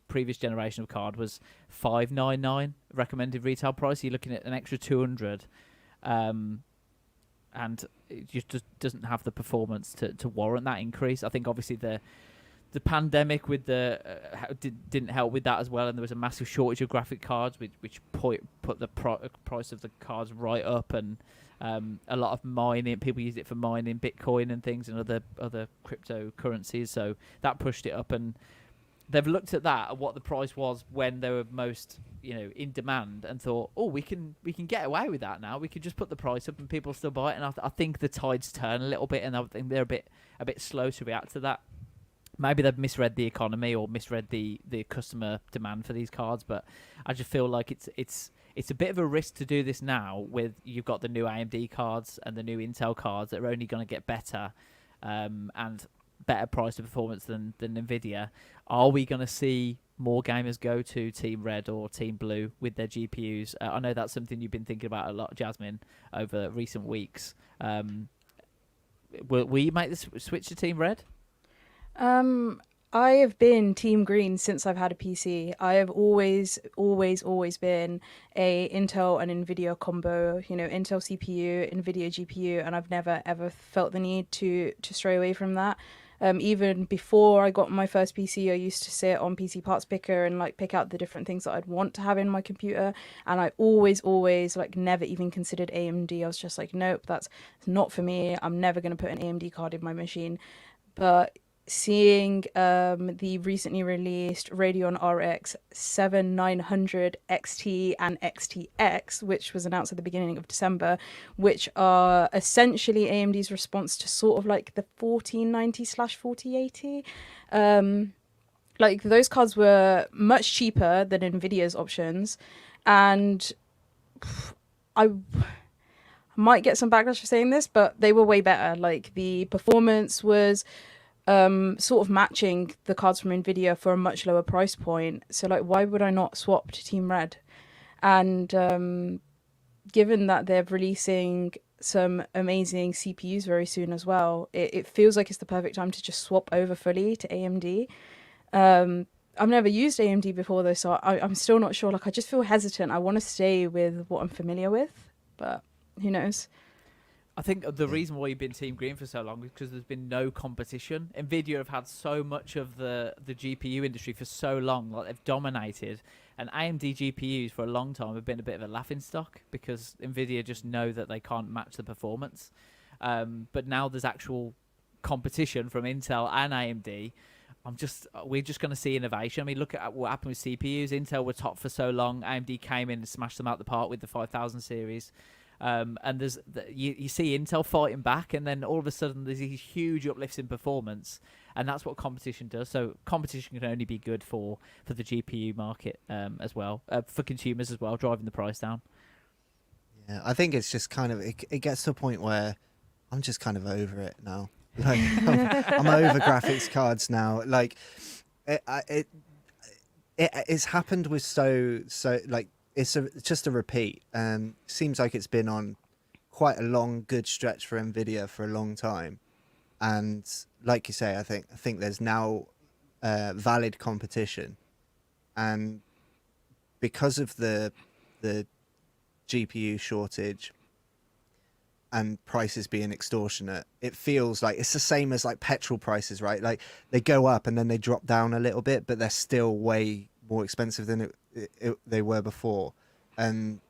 previous generation of card, was $599 recommended retail price. You're looking at an extra $200, and it just doesn't have the performance to warrant that increase. I think obviously the pandemic with didn't help with that as well, and there was a massive shortage of graphic cards, which put the price of the cards right up, and a lot of mining. People use it for mining Bitcoin and things and other cryptocurrencies, so that pushed it up. And they've looked at that, at what the price was when they were most in demand, and thought, oh, we can get away with that now. We could just put the price up and people still buy it. And I think the tides turn a little bit, and I think they're a bit slow to react to that. Maybe they've misread the economy or misread the customer demand for these cards, but I just feel like it's a bit of a risk to do this now, with you've got the new AMD cards and the new Intel cards that are only going to get better, and better price to performance than Nvidia. Are we going to see more gamers go to Team Red or Team Blue with their GPUs? I know that's something you've been thinking about a lot, Jasmine, over recent weeks. Will you make the switch to Team Red? I have been Team Green since I've had a PC. I have always been a Intel and Nvidia combo, Intel CPU, Nvidia GPU, and I've never ever felt the need to stray away from that. Even before I got my first PC, I used to sit on PC Parts Picker and like pick out the different things that I'd want to have in my computer, and I always like never even considered AMD. I was just like, nope, that's not for me. I'm never going to put an AMD card in my machine. But seeing the recently released Radeon RX 7900 XT and XTX, which was announced at the beginning of December, which are essentially AMD's response to sort of like the 1490/4080. Like those cards were much cheaper than Nvidia's options, and I might get some backlash for saying this, but they were way better. Like the performance was sort of matching the cards from Nvidia for a much lower price point. So like, why would I not swap to Team Red? And given that they're releasing some amazing CPUs very soon as well, it feels like it's the perfect time to just swap over fully to AMD. I've never used AMD before though, so I'm still not sure. Like, I just feel hesitant. I want to stay with what I'm familiar with, but who knows? I think the reason why you've been Team Green for so long is because there's been no competition. Nvidia have had so much of the GPU industry for so long, like they've dominated, and AMD GPUs for a long time have been a bit of a laughingstock because Nvidia just know that they can't match the performance. But now there's actual competition from Intel and AMD. We're just going to see innovation. I mean, look at what happened with CPUs. Intel were top for so long. AMD came in and smashed them out the park with the 5000 series. And you see Intel fighting back, and then all of a sudden there's these huge uplifts in performance, and that's what competition does. So competition can only be good for the GPU market as well, for consumers as well, driving the price down. Yeah, I think it's just kind of it gets to a point where I'm just kind of over it now. Like I'm over graphics cards now. Like it's happened with so like it's just a repeat. Seems like it's been on quite a long good stretch for Nvidia for a long time, and like you say, I think there's now valid competition, and because of the GPU shortage and prices being extortionate, it feels like it's the same as like petrol prices, right? Like they go up and then they drop down a little bit, but they're still way more expensive than they were before. And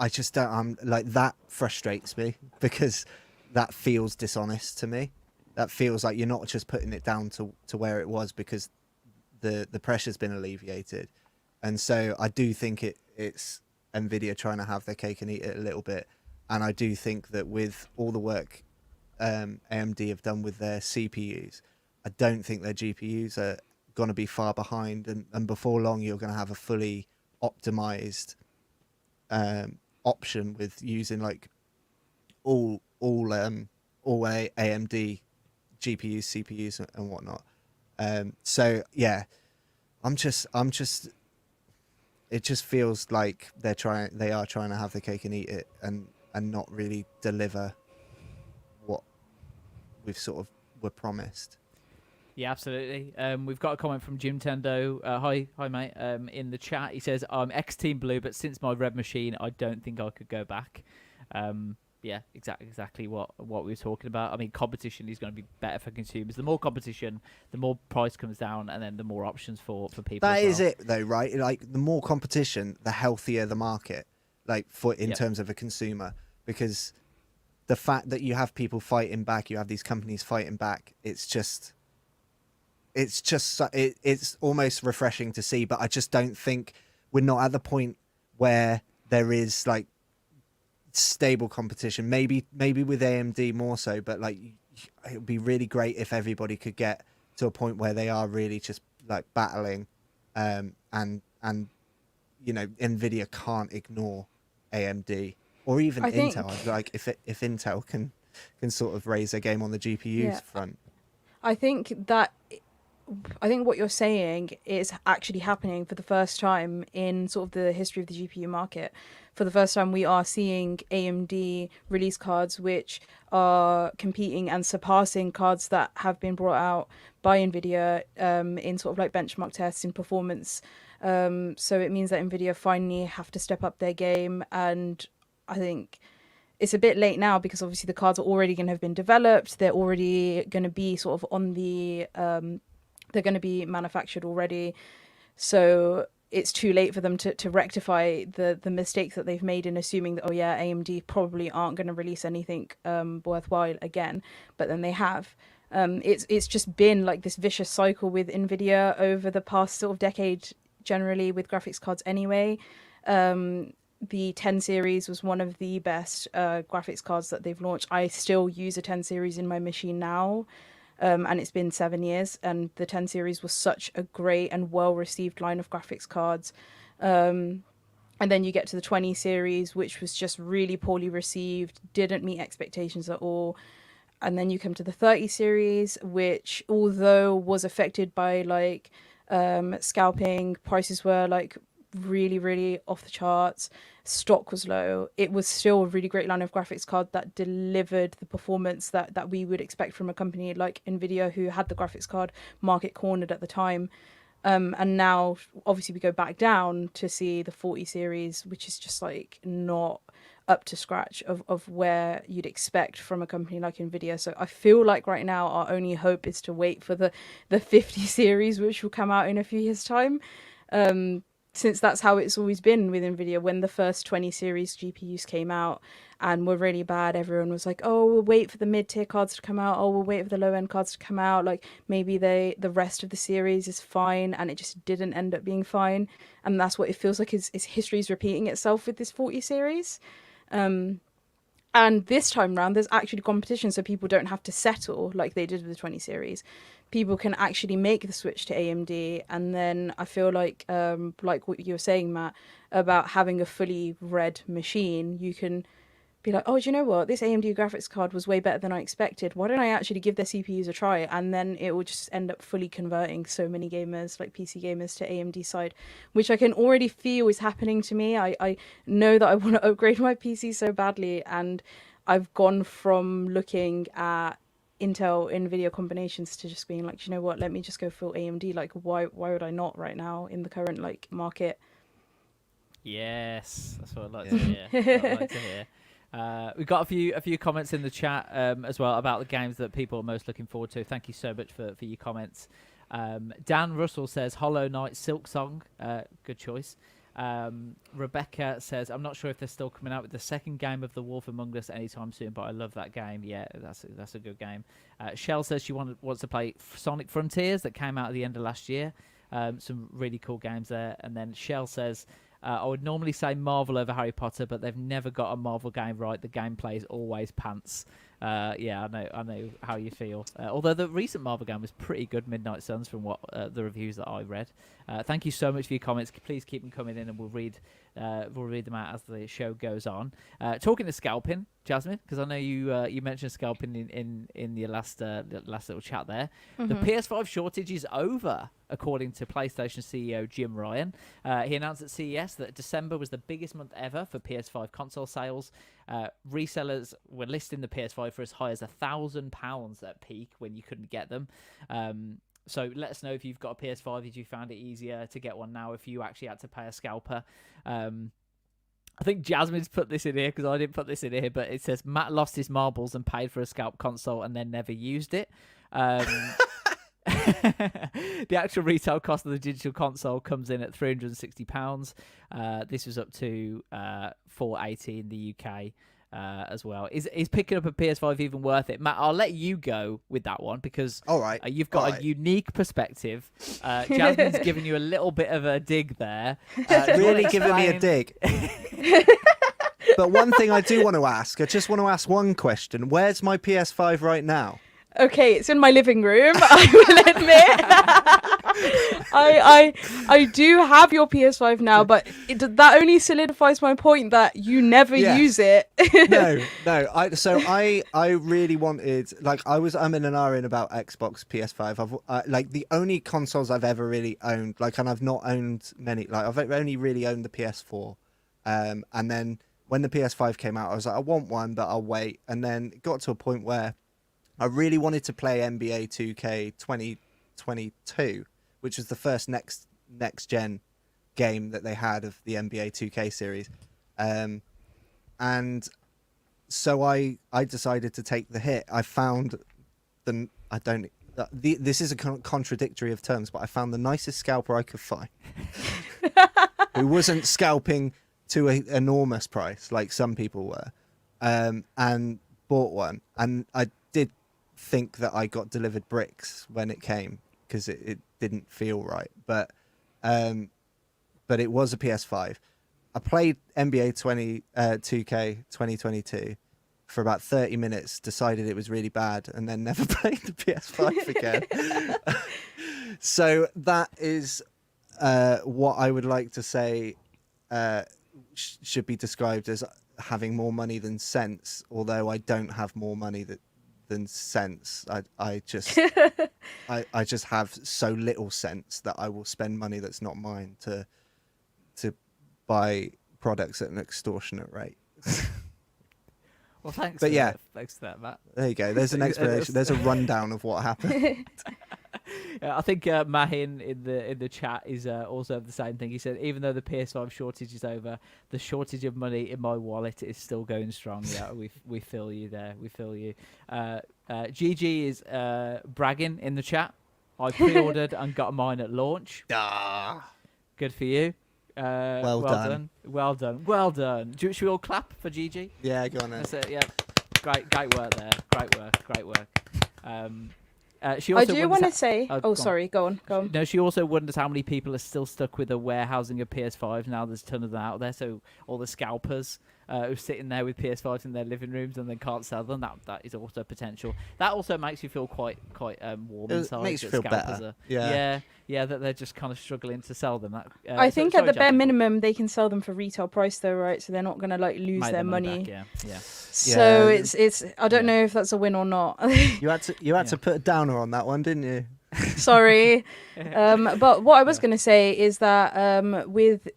I just don't, I'm like, that frustrates me because that feels dishonest to me. That feels like you're not just putting it down to where it was because the pressure's been alleviated. And so I do think it's Nvidia trying to have their cake and eat it a little bit. And I do think that with all the work AMD have done with their CPUs, I don't think their GPUs are going to be far behind. And before long, you're going to have a fully optimized option with using like all AMD GPUs, CPUs, and whatnot. So yeah, I'm just. It just feels like they are trying to have the cake and eat it, and not really deliver what we've sort of were promised. Yeah, absolutely. We've got a comment from Jim Tendo. Hi, mate. In the chat, he says, "I'm ex-Team Blue, but since my red machine, I don't think I could go back." Yeah, exactly what we were talking about. I mean, competition is going to be better for consumers. The more competition, the more price comes down, and then the more options for people. That as well. is it, though, right? Like the more competition, the healthier the market. Like in terms of a consumer, because the fact that you have people fighting back, you have these companies fighting back. It's almost refreshing to see. But I just don't think we're not at the point where there is like stable competition. Maybe with AMD more so, but like it would be really great if everybody could get to a point where they are really just like battling, and you know, Nvidia can't ignore AMD or even Intel. Like if Intel can sort of raise their game on the GPUs front. I think what you're saying is actually happening for the first time in sort of the history of the GPU market. For the first time, we are seeing AMD release cards which are competing and surpassing cards that have been brought out by Nvidia in sort of like benchmark tests in performance. So it means that Nvidia finally have to step up their game, and I think it's a bit late now because obviously the cards are already going to have been developed. They're already going to be sort of on the they're going to be manufactured already, so it's too late for them to rectify the mistakes that they've made in assuming that, oh yeah, AMD probably aren't going to release anything worthwhile again, but then they have. It's just been like this vicious cycle with Nvidia over the past sort of decade, generally with graphics cards anyway. The 10 series was one of the best graphics cards that they've launched. I still use a 10 series in my machine now. And it's been 7 years, and the 10 series was such a great and well-received line of graphics cards. And then you get to the 20 series, which was just really poorly received, didn't meet expectations at all. And then you come to the 30 series, which, although was affected by like scalping, prices were like really, really off the charts, stock was low, it was still a really great line of graphics card that delivered the performance that we would expect from a company like Nvidia, who had the graphics card market cornered at the time. And now obviously we go back down to see the 40 series, which is just like not up to scratch of where you'd expect from a company like Nvidia. So I feel like right now our only hope is to wait for the 50 series, which will come out in a few years' time. Since that's how it's always been with Nvidia. When the first 20 series GPUs came out and were really bad, everyone was like, oh, we'll wait for the mid-tier cards to come out, oh, we'll wait for the low-end cards to come out, like maybe the rest of the series is fine, and it just didn't end up being fine. And that's what it feels like is history's repeating itself with this 40 series. And this time round, there's actually competition, so people don't have to settle like they did with the 20 series. People can actually make the switch to AMD, and then I feel like what you were saying, Matt, about having a fully red machine, you can be like, oh, do you know what? This AMD graphics card was way better than I expected. Why don't I actually give their CPUs a try? And then it will just end up fully converting so many gamers, like PC gamers, to AMD side, which I can already feel is happening to me. I know that I want to upgrade my PC so badly, and I've gone from looking at Intel Nvidia combinations to just being like, do you know what? Let me just go full AMD. Like, why would I not right now in the current like market? Yes, that's what I'd like to hear. That's what I'd like to hear. We've got a few comments in the chat as well about the games that people are most looking forward to. Thank you so much for your comments. Dan Russell says Hollow Knight Silk Song, good choice. Rebecca says, I'm not sure if they're still coming out with the second game of The Wolf Among Us anytime soon, but I love that game. Yeah, that's a good game. Shell says she wants to play Sonic Frontiers that came out at the end of last year. Some really cool games there. And then Shell says, I would normally say Marvel over Harry Potter, but they've never got a Marvel game right. The gameplay is always pants. Yeah, I know how you feel. Although the recent Marvel game was pretty good, Midnight Suns, from what the reviews that I read. Thank you so much for your comments. Please keep them coming in, and we'll read them out as the show goes on. Talking to scalping, Jasmine, because I know you mentioned scalping in your last little chat there. Mm-hmm. The PS5 shortage is over, according to PlayStation CEO Jim Ryan. He announced at CES that December was the biggest month ever for PS5 console sales. Resellers were listing the PS5 for as high as £1,000 at peak when you couldn't get them. So let us know if you've got a PS5, if you found it easier to get one now, if you actually had to pay a scalper. I think Jasmine's put this in here because I didn't put this in here, but it says Matt lost his marbles and paid for a scalp console and then never used it. The actual retail cost of the digital console comes in at £360. This was up to £480 in the UK as well. Is picking up a PS5 even worth it? Matt, I'll let you go with that one because all right. You've got a unique perspective. Jasmine's given you a little bit of a dig there. Really giving me a dig. But one thing I do want to ask, I just want to ask one question. Where's my PS5 right now? Okay, it's in my living room, I will admit. I do have your PS5 now, but that only solidifies my point that you never use it. No. I really wanted, like, I was umming and ahhing about Xbox, PS5. Like, the only consoles I've ever really owned, like, and I've not owned many, like, I've only really owned the PS4. And then when the PS5 came out, I was like, I want one, but I'll wait. And then it got to a point where I really wanted to play NBA 2K 2022, which was the first next gen game that they had of the NBA 2K series, and so I decided to take the hit. I found this is a contradictory of terms, but I found the nicest scalper I could find, who wasn't scalping to an enormous price like some people were, and bought one, and I did think that I got delivered bricks when it came because it didn't feel right, but it was a PS5. I played NBA 2K 2022 for about 30 minutes, decided it was really bad, and then never played the PS5 again. So that is what I would like to say should be described as having more money than sense, although I don't have more money than sense. I just I just have so little sense that I will spend money that's not mine to buy products at an extortionate rate. Well, thanks. But yeah, thanks for that, Matt. There you go. There's an explanation. There's a rundown of what happened. I think Mahin in the chat is also the same thing. He said, even though the PS5 shortage is over, the shortage of money in my wallet is still going strong. Yeah, we feel you there. We feel you. GG is bragging in the chat. I pre-ordered and got mine at launch. Good for you. Well done. Well done. Should we all clap for GG? Yeah, go on then. That's it. Yeah, great work there. Great work. She I also do want to say... sorry, go on. No, she also wonders how many people are still stuck with the warehousing of PS5s. Now there's a ton of them out there, so all the scalpers who's sitting there with PS5s in their living rooms and then can't sell them. That is also potential. That also makes you feel quite warm inside. Makes you feel better. Yeah, that they're just kind of struggling to sell them. I think at the bare Jasmine. minimum they can sell them for retail price though, right? So they're not gonna like lose Make their money money. back, yeah. So Yeah. it's I don't know if that's a win or not. You had to put a downer on that one, didn't you? Sorry. But what I was gonna say is that with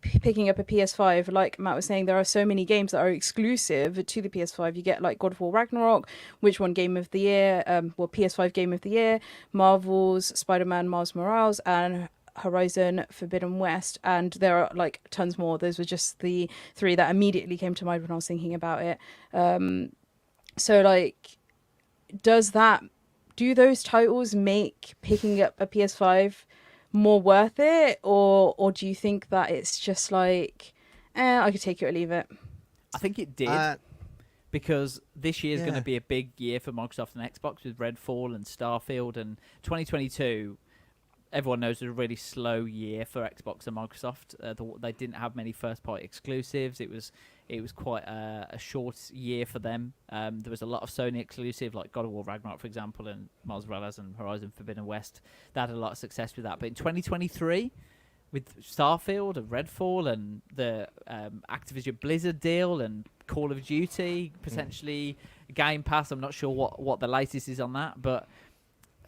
picking up a PS5, like Matt was saying, there are so many games that are exclusive to the PS5. You get like God of War Ragnarok, which won Game of the Year, PS5 Game of the Year, Marvel's Spider-Man Miles Morales, and Horizon Forbidden West, and there are like tons more. Those were just the 3 that immediately came to mind when I was thinking about it. So like, do those titles make picking up a PS5 more worth it, or do you think that it's just like, I could take it or leave it? I think it did, because this year is going to be a big year for Microsoft and Xbox with Redfall and Starfield, and 2022, everyone knows, was a really slow year for Xbox and Microsoft. They didn't have many first-party exclusives. It was quite a short year for them. There was a lot of Sony exclusive, like God of War Ragnarok, for example, and Miles Morales and Horizon Forbidden West. They had a lot of success with that. But in 2023, with Starfield and Redfall and the Activision Blizzard deal and Call of Duty, potentially Game Pass, I'm not sure what the latest is on that, but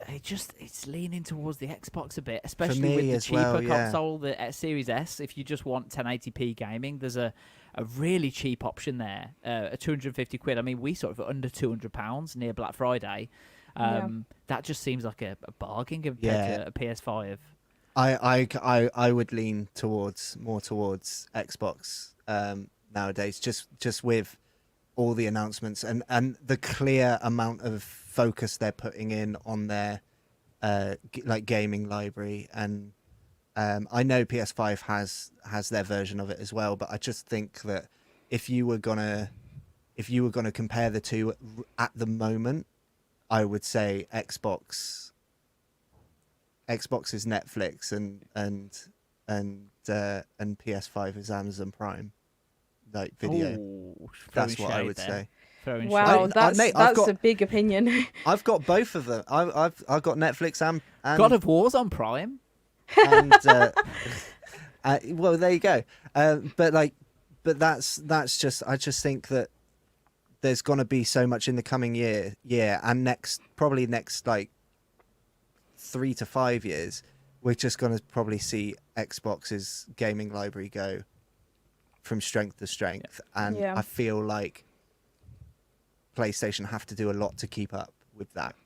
it's leaning towards the Xbox a bit, especially with the cheaper console, the Series S. If you just want 1080p gaming, there's a really cheap option there, a 250 quid. I mean, we saw it for under £200 near Black Friday. That just seems like a bargain compared to a PS5. I would lean more towards Xbox nowadays, just with all the announcements and the clear amount of focus they're putting in on their like gaming library. And I know PS5 has their version of it as well, but I just think that if you were gonna compare the two at the moment, I would say Xbox is Netflix and PS5 is Amazon Prime, like video. Ooh, That's what I would say. Wow, that's a big opinion. I've got both of them. I've got Netflix and God of War's on Prime. And well, there you go. But that's just, I just think that there's gonna be so much in the coming year and probably next like 3 to 5 years, we're just gonna probably see Xbox's gaming library go from strength to strength, and I feel like PlayStation have to do a lot to keep up with that.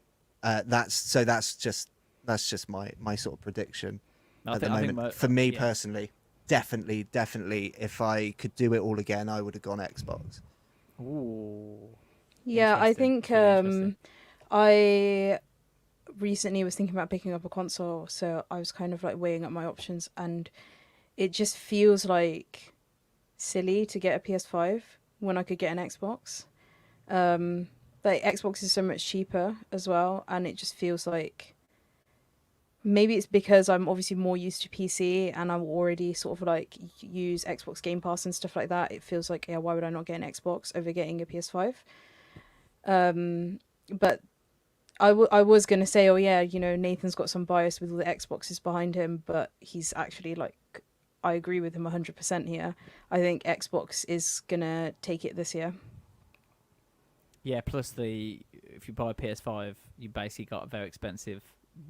That's just my sort of prediction at the moment. For me personally, definitely, if I could do it all again, I would have gone Xbox. Ooh. Yeah, I think I recently was thinking about picking up a console, so I was kind of like weighing up my options, and it just feels like silly to get a PS5 when I could get an Xbox. Like Xbox is so much cheaper as well, and it just feels like maybe it's because I'm obviously more used to PC and I'm already sort of like use Xbox Game Pass and stuff like that. It feels like, why would I not get an Xbox over getting a PS5? But I was going to say, Nathan's got some bias with all the Xboxes behind him, but he's actually like, I agree with him 100% here. I think Xbox is going to take it this year. Yeah, plus if you buy a PS5, you basically got a very expensive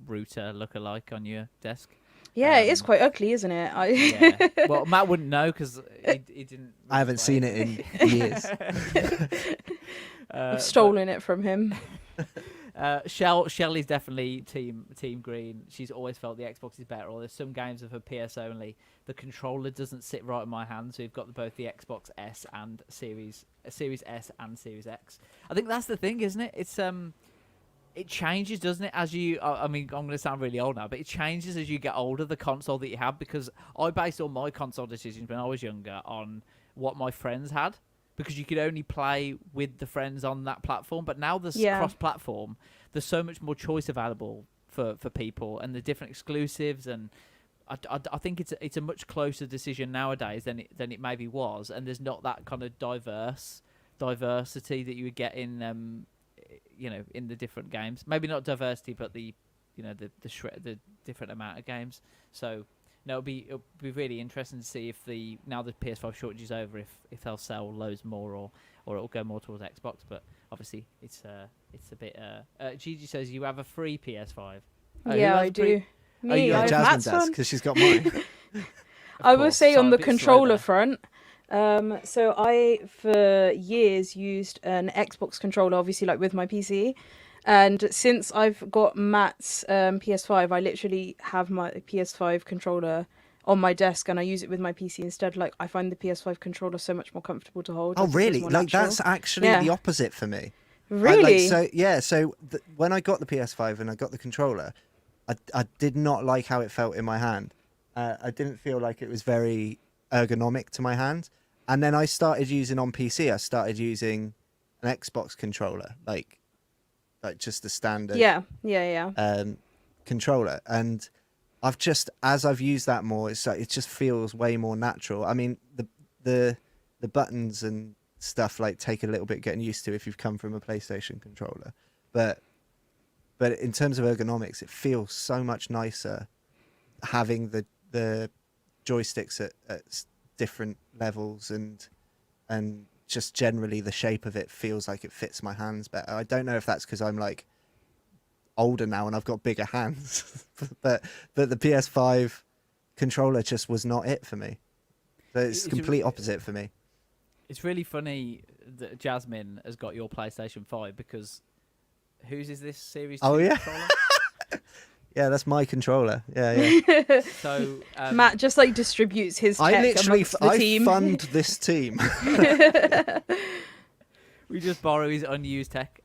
router lookalike on your desk. Yeah, it is quite ugly, isn't it? Yeah. Well, Matt wouldn't know because he didn't. I haven't seen it in years. I've stolen it from him. Shelley's definitely team green. She's always felt the Xbox is better. Or there's some games of her PS only. The controller doesn't sit right in my hand, so you've got both the Xbox S and Series S and Series X. I think that's the thing, isn't it? It's it changes, doesn't it? As you, I mean, I'm going to sound really old now, but it changes as you get older. The console that you have, because I based all my console decisions when I was younger on what my friends had. Because you could only play with the friends on that platform, but now there's cross-platform. There's so much more choice available for people, and the different exclusives, and I think it's a much closer decision nowadays than it maybe was, and there's not that kind of diversity that you would get in in the different games. Maybe not diversity, but the different amount of games. So no, it'll be really interesting to see if now the PS5 shortage is over, if they'll sell loads more or it'll go more towards Xbox. But obviously it's a bit. Gigi says you have a free PS5. Yeah, I do. Me, yeah, I have Jasmine Matt's does one. because she's got mine. I will say So on I'm the a bit slow controller there. front, so I for years used an Xbox controller, obviously like with my PC, and since I've got Matt's PS5, I literally have my PS5 controller on my desk and I use it with my PC instead. Like I find the PS5 controller so much more comfortable to hold. Oh, Like, it feels really? more Like natural. that's actually Yeah. the opposite for me. Really? So when I got the PS5 and I got the controller, I did not like how it felt in my hand. I didn't feel like it was very ergonomic to my hand. And then I started using on PC. I started using an Xbox controller, like just the standard Yeah. controller. And as I've used that more, it's like it just feels way more natural. I mean, the buttons and stuff like take a little bit getting used to if you've come from a PlayStation controller, but in terms of ergonomics, it feels so much nicer having the joysticks at different levels and just generally the shape of it feels like it fits my hands better. I don't know if that's because I'm like older now and I've got bigger hands, but the PS5 controller just was not it for me. So it's complete opposite for me. It's really funny that Jasmine has got your PlayStation 5 because whose is this Series 2 Oh, yeah. controller? Yeah, that's my controller. Yeah. So Matt just like distributes his tech I literally amongst the team. fund this team. we just borrow his unused tech.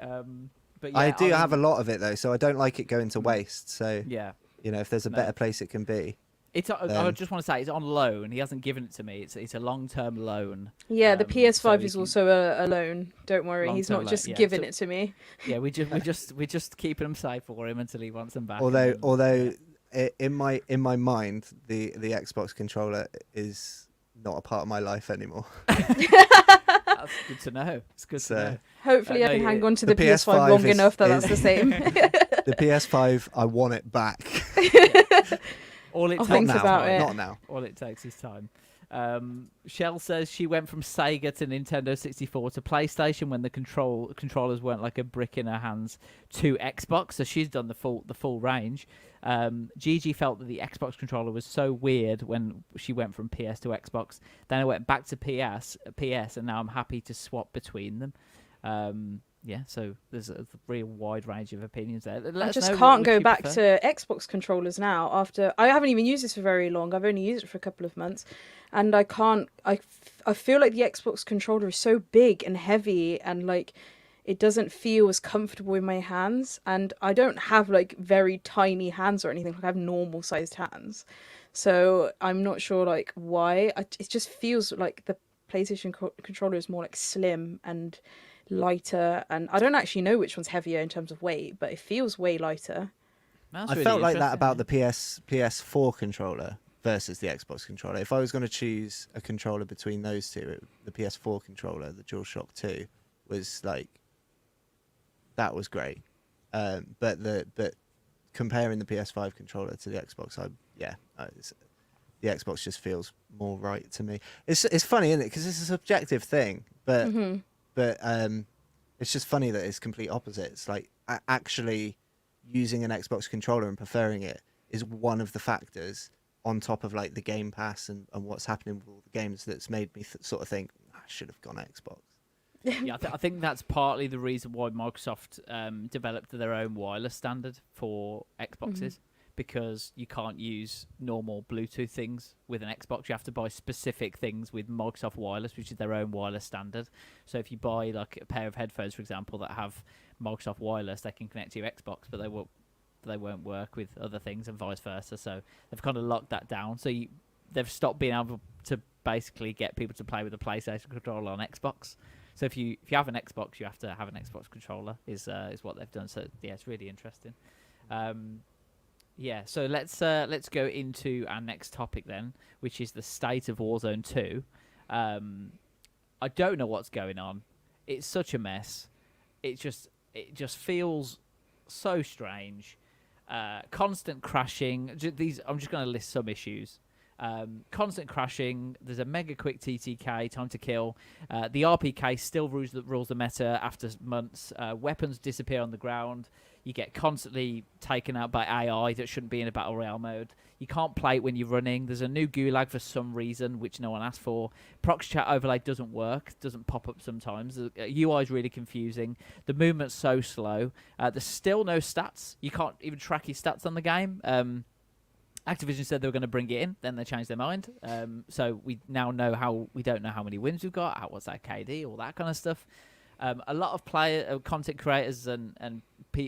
But yeah, I do have a mean, lot of it though, so I don't like it going to waste. So Yeah. if there's a better place it can be. I just want to say it's on loan. He hasn't given it to me. It's a long-term loan. Yeah, the so PS5 he is can- also a loan. Don't worry, he's Long-term not just loan, yeah. giving So- it to me. Yeah, we're just keeping them safe for him until he wants them back. Although in my mind, the Xbox controller is not a part of my life anymore. That's good to know. It's good So- to know. Hopefully, I no, can hang you- on to the the PS5 PS5 long is- enough that is- that's the same. The PS5, I want it back. All it I'll takes think is about time. it. Not now. All it takes is time. Shell says she went from Sega to Nintendo 64 to PlayStation when the controllers weren't like a brick in her hands to Xbox, so she's done the full range. Gigi felt that the Xbox controller was so weird when she went from PS to Xbox. Then I went back to PS, and now I'm happy to swap between them. Yeah, so there's a real wide range of opinions there. Let I us just know what can't would go you back prefer. to Xbox controllers now. After I haven't even used this for very long. I've only used it for a couple of months, and I can't. I feel like the Xbox controller is so big and heavy, and like it doesn't feel as comfortable in my hands. And I don't have like very tiny hands or anything. Like I have normal sized hands, so I'm not sure like why. It just feels like the PlayStation controller is more like slim and lighter, and I don't actually know which one's heavier in terms of weight, but it feels way lighter. That's I really felt like that interesting, about yeah. the PS4 controller versus the Xbox controller. If I was going to choose a controller between those two, the PS4 controller, the DualShock 2, was like that was great. But comparing the PS5 controller to the Xbox, the Xbox just feels more right to me. It's funny, isn't it? Because it's a subjective thing, but it's just funny that it's complete opposites. Like actually using an Xbox controller and preferring it is one of the factors on top of like the Game Pass and what's happening with all the games that's made me sort of think I should have gone Xbox. Yeah, I think that's partly the reason why Microsoft developed their own wireless standard for Xboxes, because you can't use normal Bluetooth things with an Xbox. You have to buy specific things with Microsoft Wireless, which is their own wireless standard. So if you buy like a pair of headphones, for example, that have Microsoft Wireless, they can connect to your Xbox, but they won't work with other things and vice versa. So they've kind of locked that down. So they've stopped being able to basically get people to play with a PlayStation controller on Xbox. So if you have an Xbox, you have to have an Xbox controller. Is what they've done. So yeah, it's really interesting. Yeah, so let's go into our next topic then, which is the state of Warzone 2. I don't know what's going on. It's such a mess. It just feels so strange. Constant crashing. I'm just going to list some issues. Constant crashing. There's a mega quick TTK, time to kill. The RPK still rules the meta after months. Weapons disappear on the ground. You get constantly taken out by AI that shouldn't be in a battle royale mode. You can't play it when you're running. There's a new gulag for some reason, which no one asked for. Prox chat overlay doesn't work, doesn't pop up sometimes. The UI is really confusing. The movement's so slow. There's still no stats. You can't even track your stats on the game. Activision said they were going to bring it in, then they changed their mind. So we now know we don't know how many wins we've got, what's that KD, all that kind of stuff. A lot of content creators and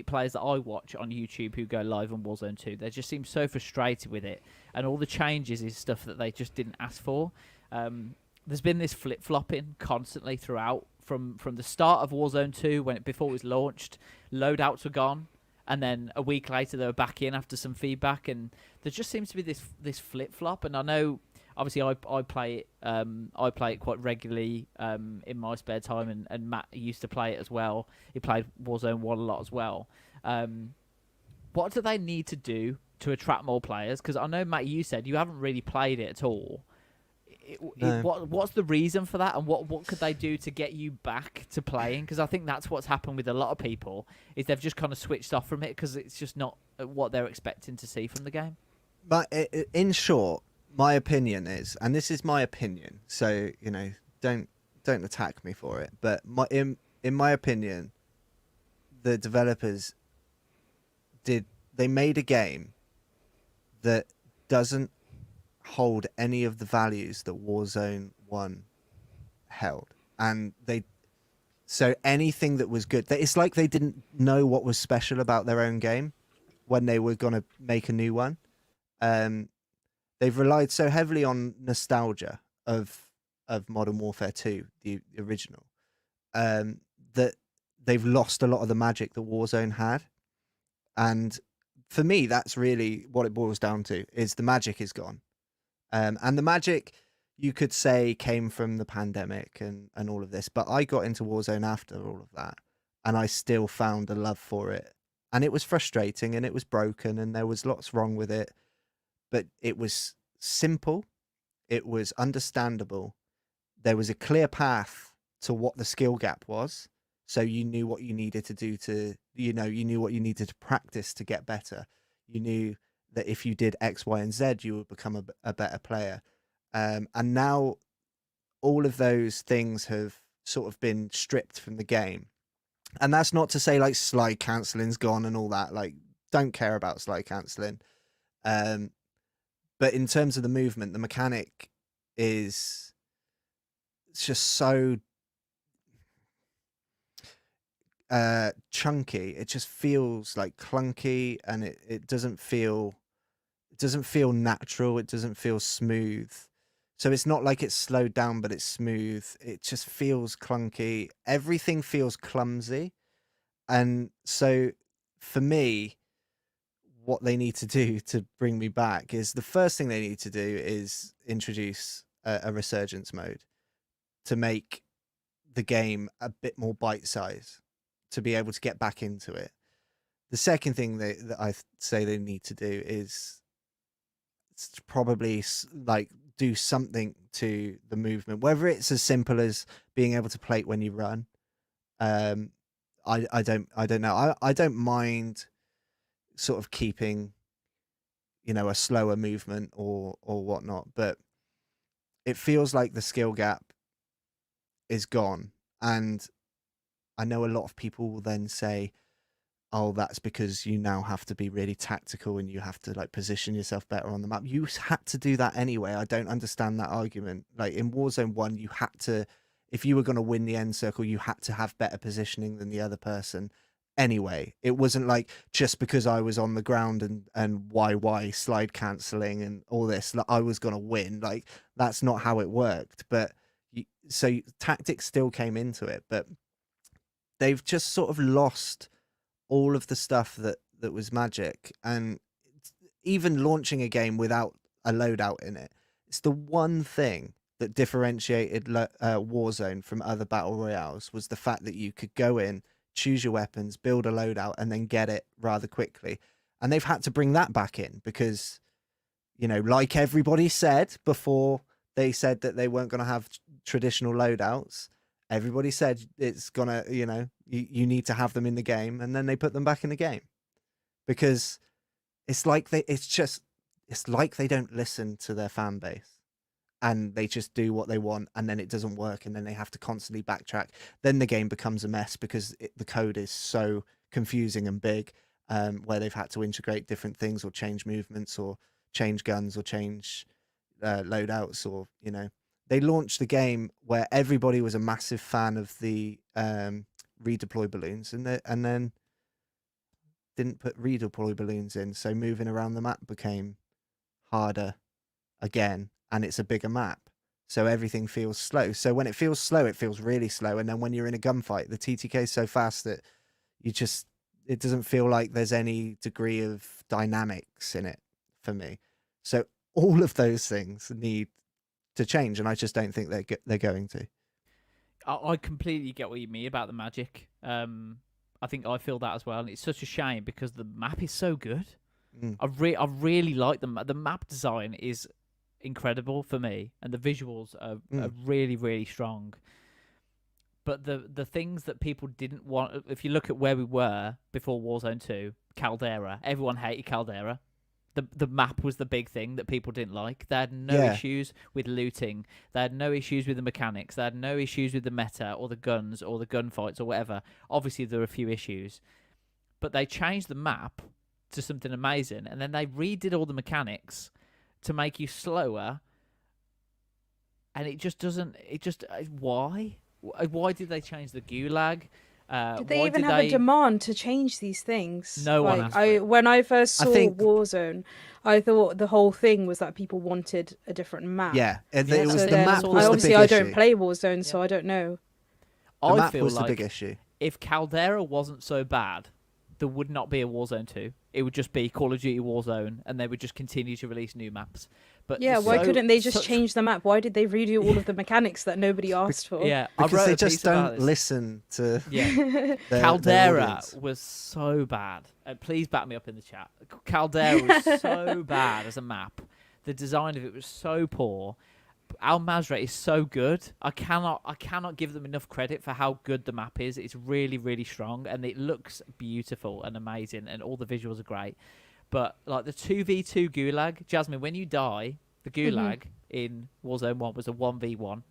players that I watch on YouTube who go live on Warzone 2, they just seem so frustrated with it, and all the changes is stuff that they just didn't ask for. There's been this flip-flopping constantly throughout, from the start of Warzone 2, before it was launched. Loadouts were gone, and then a week later they were back in after some feedback, and there just seems to be this flip-flop. And I know, obviously, I play it. I play it quite regularly in my spare time, and Matt used to play it as well. He played Warzone 1 a lot as well. What do they need to do to attract more players? Because I know, Matt, you said you haven't really played it at all. No. What's the reason for that, and what could they do to get you back to playing? Because I think that's what's happened with a lot of people, is they've just kind of switched off from it because it's just not what they're expecting to see from the game. But in short, my opinion is, and this is my opinion, so don't attack me for it. But in my opinion, the developers they made a game that doesn't hold any of the values that Warzone 1 held, and so anything that was good, it's like they didn't know what was special about their own game when they were going to make a new one. They've relied so heavily on nostalgia of Modern Warfare 2, the original, that they've lost a lot of the magic that Warzone had. And for me, that's really what it boils down to, is the magic is gone. And the magic, you could say, came from the pandemic and all of this. But I got into Warzone after all of that, and I still found a love for it. And it was frustrating, and it was broken, and there was lots wrong with it. But it was simple. It was understandable. There was a clear path to what the skill gap was. So you knew what you needed to do you knew what you needed to practice to get better. You knew that if you did X, Y, and Z, you would become a better player. And now all of those things have sort of been stripped from the game. And that's not to say like slide cancelling's gone and all that. Like, don't care about slide cancelling. But in terms of the movement, the mechanic it's just so chunky. It just feels like clunky, and it doesn't feel natural. It doesn't feel smooth. So it's not like it's slowed down, but it's smooth. It just feels clunky. Everything feels clumsy. And so for me, what they need to do to bring me back is, the first thing they need to do is introduce a resurgence mode to make the game a bit more bite-sized, to be able to get back into it. The second thing that I say they need to do is probably like do something to the movement, whether it's as simple as being able to plate when you run. I don't know. I don't mind sort of keeping, a slower movement or whatnot, but it feels like the skill gap is gone. And I know a lot of people will then say, oh, that's because you now have to be really tactical and you have to like position yourself better on the map. You had to do that anyway. I don't understand that argument. Like in Warzone 1, you had to, if you were going to win the end circle, you had to have better positioning than the other person anyway. It wasn't like just because I was on the ground and YY slide cancelling and all this, that I was going to win. Like, that's not how it worked. But so tactics still came into it, but they've just sort of lost all of the stuff that was magic. And even launching a game without a loadout in it. It's the one thing that differentiated Warzone from other battle royales was the fact that you could go in, choose your weapons, build a loadout, and then get it rather quickly. And they've had to bring that back in because, you know, like everybody said before they said that they weren't going to have traditional loadouts, everybody said it's going to, you know, you need to have them in the game, and then they put them back in the game. Because it's like they don't listen to their fan base. And they just do what they want, and then it doesn't work, and then they have to constantly backtrack. Then the game becomes a mess because the code is so confusing and big, where they've had to integrate different things or change movements or change guns or change loadouts, or, you know. They launched the game where everybody was a massive fan of the redeploy balloons, and then didn't put redeploy balloons in, so moving around the map became harder again. And it's a bigger map, so everything feels slow. So when it feels slow, it feels really slow. And then when you're in a gunfight, the TTK is so fast that it doesn't feel like there's any degree of dynamics in it for me. So all of those things need to change, and I just don't think they're going to. I completely get what you mean about the magic. I think I feel that as well, and it's such a shame because the map is so good. I really like them. The map design is incredible for me, and the visuals are really, really strong. But the things that people didn't want, if you look at where we were before Warzone 2, Caldera, everyone hated Caldera. The map was the big thing that people didn't like. They had no issues with looting. They had no issues with the mechanics. They had no issues with the meta or the guns or the gunfights or whatever. Obviously, there were a few issues. But they changed the map to something amazing, and then they redid all the mechanics to make you slower, and it just doesn't. It just why? Why did they change the gulag? Did they even have a demand to change these things? No one asked for it. When I first saw Warzone, I thought the whole thing was that people wanted a different map. Yeah, it so was the map. Was obviously, the big I don't issue. play Warzone, so I don't know. The map feel was like the big issue. If Caldera wasn't so bad, there would not be a Warzone 2. It would just be Call of Duty Warzone, and they would just continue to release new maps. But yeah, why couldn't they just change the map? Why did they redo all of the mechanics that nobody asked for? Yeah, because they just don't listen to. Yeah, their Caldera was so bad. Please back me up in the chat. Caldera was so bad as a map. The design of it was so poor. Al Mazrah is so good. I cannot give them enough credit for how good the map is. It's really, really strong, and it looks beautiful and amazing, and all the visuals are great. But like the 2v2 gulag, Jasmine, when you die, the gulag in Warzone 1 was a 1v1.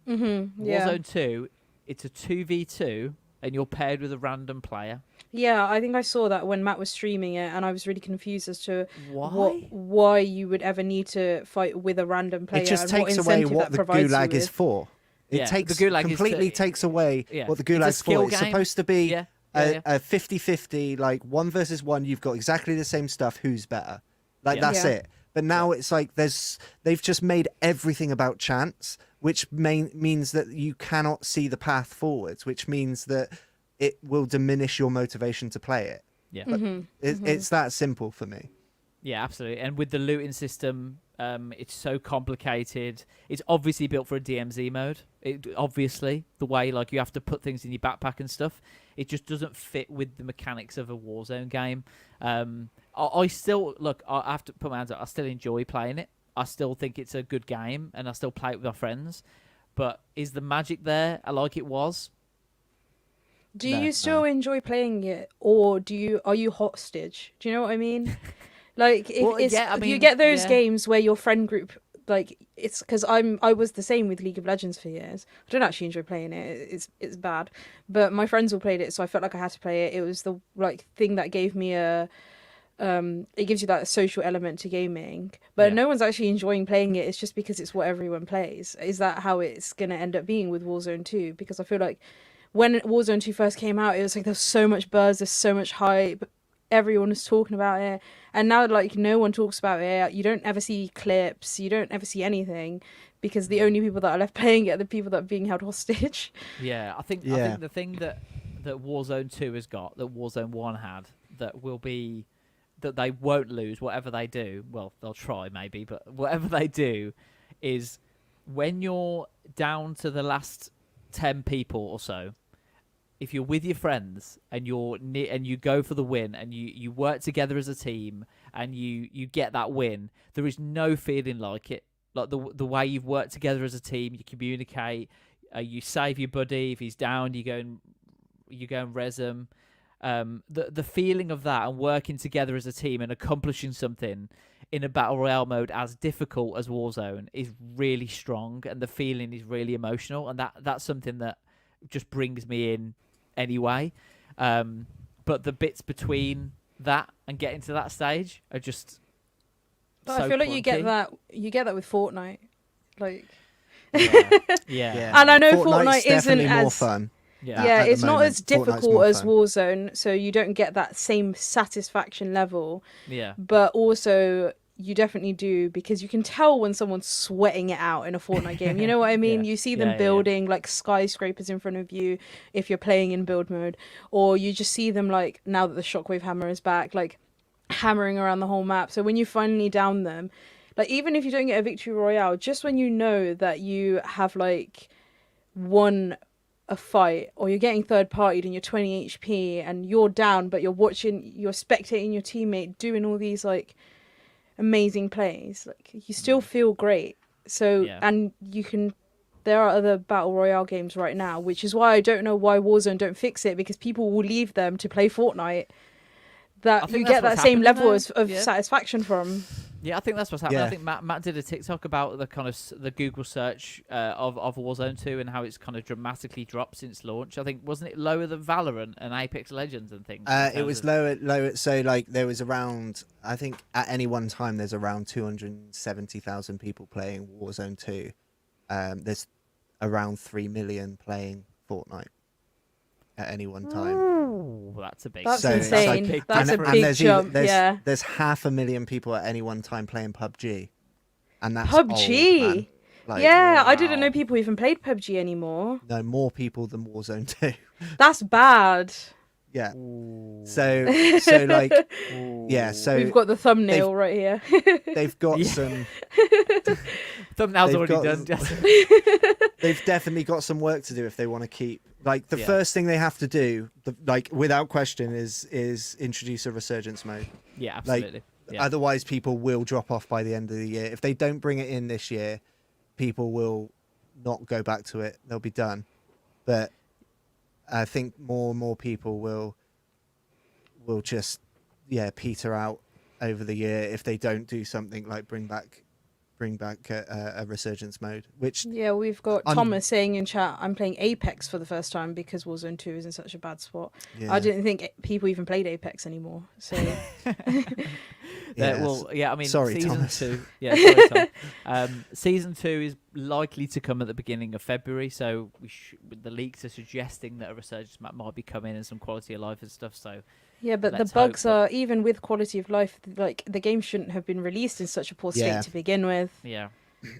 Warzone 2, it's a 2v2, and you're paired with a random player. Yeah, I think I saw that when Matt was streaming it, and I was really confused as to why you would ever need to fight with a random player. It just and takes what away what the gulag is with. for. It completely takes away what the gulag's for. It's supposed to be a 50-50, like 1 versus 1. You've got exactly the same stuff. Who's better? Like that's it. But now it's like they've just made everything about chance, which means that you cannot see the path forwards, which means that it will diminish your motivation to play it. Yeah, it's that simple for me. Yeah, absolutely. And with the looting system, it's so complicated. It's obviously built for a DMZ mode. Obviously, the way like you have to put things in your backpack and stuff, it just doesn't fit with the mechanics of a Warzone game. I still I have to put my hands up. I still enjoy playing it. I still think it's a good game, and I still play it with my friends. But is the magic there like it was? Do you still enjoy playing it, or are you hostage? Do you know what I mean? Like if you get those games where your friend group, like it's because I was the same with League of Legends for years. I don't actually enjoy playing it. It's bad, but my friends all played it, so I felt like I had to play it. It was the thing that gave me it gives you that social element to gaming, but no one's actually enjoying playing it. It's just because it's what everyone plays. Is that how it's gonna end up being with Warzone 2? Because I feel like when Warzone 2 first came out, it was like there's so much buzz, there's so much hype, everyone was talking about it, and now like no one talks about it. You don't ever see clips, you don't ever see anything, because the only people that are left playing it are the people that are being held hostage. I think the thing that Warzone 2 has got that Warzone 1 had that will be that they won't lose, whatever they do. Well, they'll try maybe, but whatever they do, is when you're down to the last 10 people or so. If you're with your friends and and you go for the win and you work together as a team and you get that win, there is no feeling like it. Like the way you've worked together as a team, you communicate, you save your buddy if he's down, you go and res him. The feeling of that and working together as a team and accomplishing something in a battle royale mode as difficult as Warzone is really strong, and the feeling is really emotional, and that's something that just brings me in anyway. But the bits between that and getting to that stage are just But I feel like you get that with Fortnite, like. Yeah. And I know Fortnite's Fortnite isn't definitely more as fun. yeah, at it's the not moment. as Fortnite's difficult more as fun. Warzone, so you don't get that same satisfaction level. Yeah. But also, you definitely do, because you can tell when someone's sweating it out in a Fortnite game. You know what I mean? Yeah. You see them Yeah. building like skyscrapers in front of you if you're playing in build mode, or you just see them like, now that the shockwave hammer is back, like hammering around the whole map. So when you finally down them, like even if you don't get a victory royale, just when you know that you have like won a fight, or you're getting third partied and you're 20 HP and you're down, but you're spectating your teammate doing all these like amazing plays, like you still feel great. So and there are other battle royale games right now, which is why I don't know why Warzone don't fix it, because people will leave them to play Fortnite, that you get that same level of satisfaction from. Yeah, I think that's what's happening. Yeah. I think Matt did a TikTok about the kind of the Google search of Warzone 2 and how it's kind of dramatically dropped since launch. I think, wasn't it lower than Valorant and Apex Legends and things? It was lower. So like there was around, I think at any one time there's around 270,000 people playing Warzone 2. There's around 3 million playing Fortnite at any one time. Ooh, that's a big. That's So it's like- insane. That's a and big there's jump. there's 500,000 people at any one time playing PUBG, and that's PUBG. old, man. Like, Yeah, I didn't know people even played PUBG anymore. No, more people than Warzone 2. That's bad. Yeah. Ooh. So like, yeah. So We've got the thumbnail right here. they've got Yeah. some. Thumbnail's they've already got- done. Jasmine. They've definitely got some work to do if they want to keep. Like the Yeah. first thing they have to do, like without question, is introduce a resurgence mode. Yeah, absolutely. Yeah. Otherwise, people will drop off by the end of the year. If they don't bring it in this year, people will not go back to it. They'll be done. But I think more and more people will just peter out over the year if they don't do something like bring back a resurgence mode. Which Yeah, we've got I'm- Thomas saying in chat, I'm playing Apex for the first time because Warzone 2 is in such a bad spot. yeah, I didn't think people even played Apex anymore. So Well, yeah, I mean, Sorry, season Thomas. 2. Yeah, sorry, Tom. Season 2 is likely to come at the beginning of February, so the leaks are suggesting that a resurgence map might be coming and some quality of life and stuff. So yeah, but Let's the bugs hope are, even with quality of life, like the game shouldn't have been released in such a poor state Yeah. to begin with. yeah,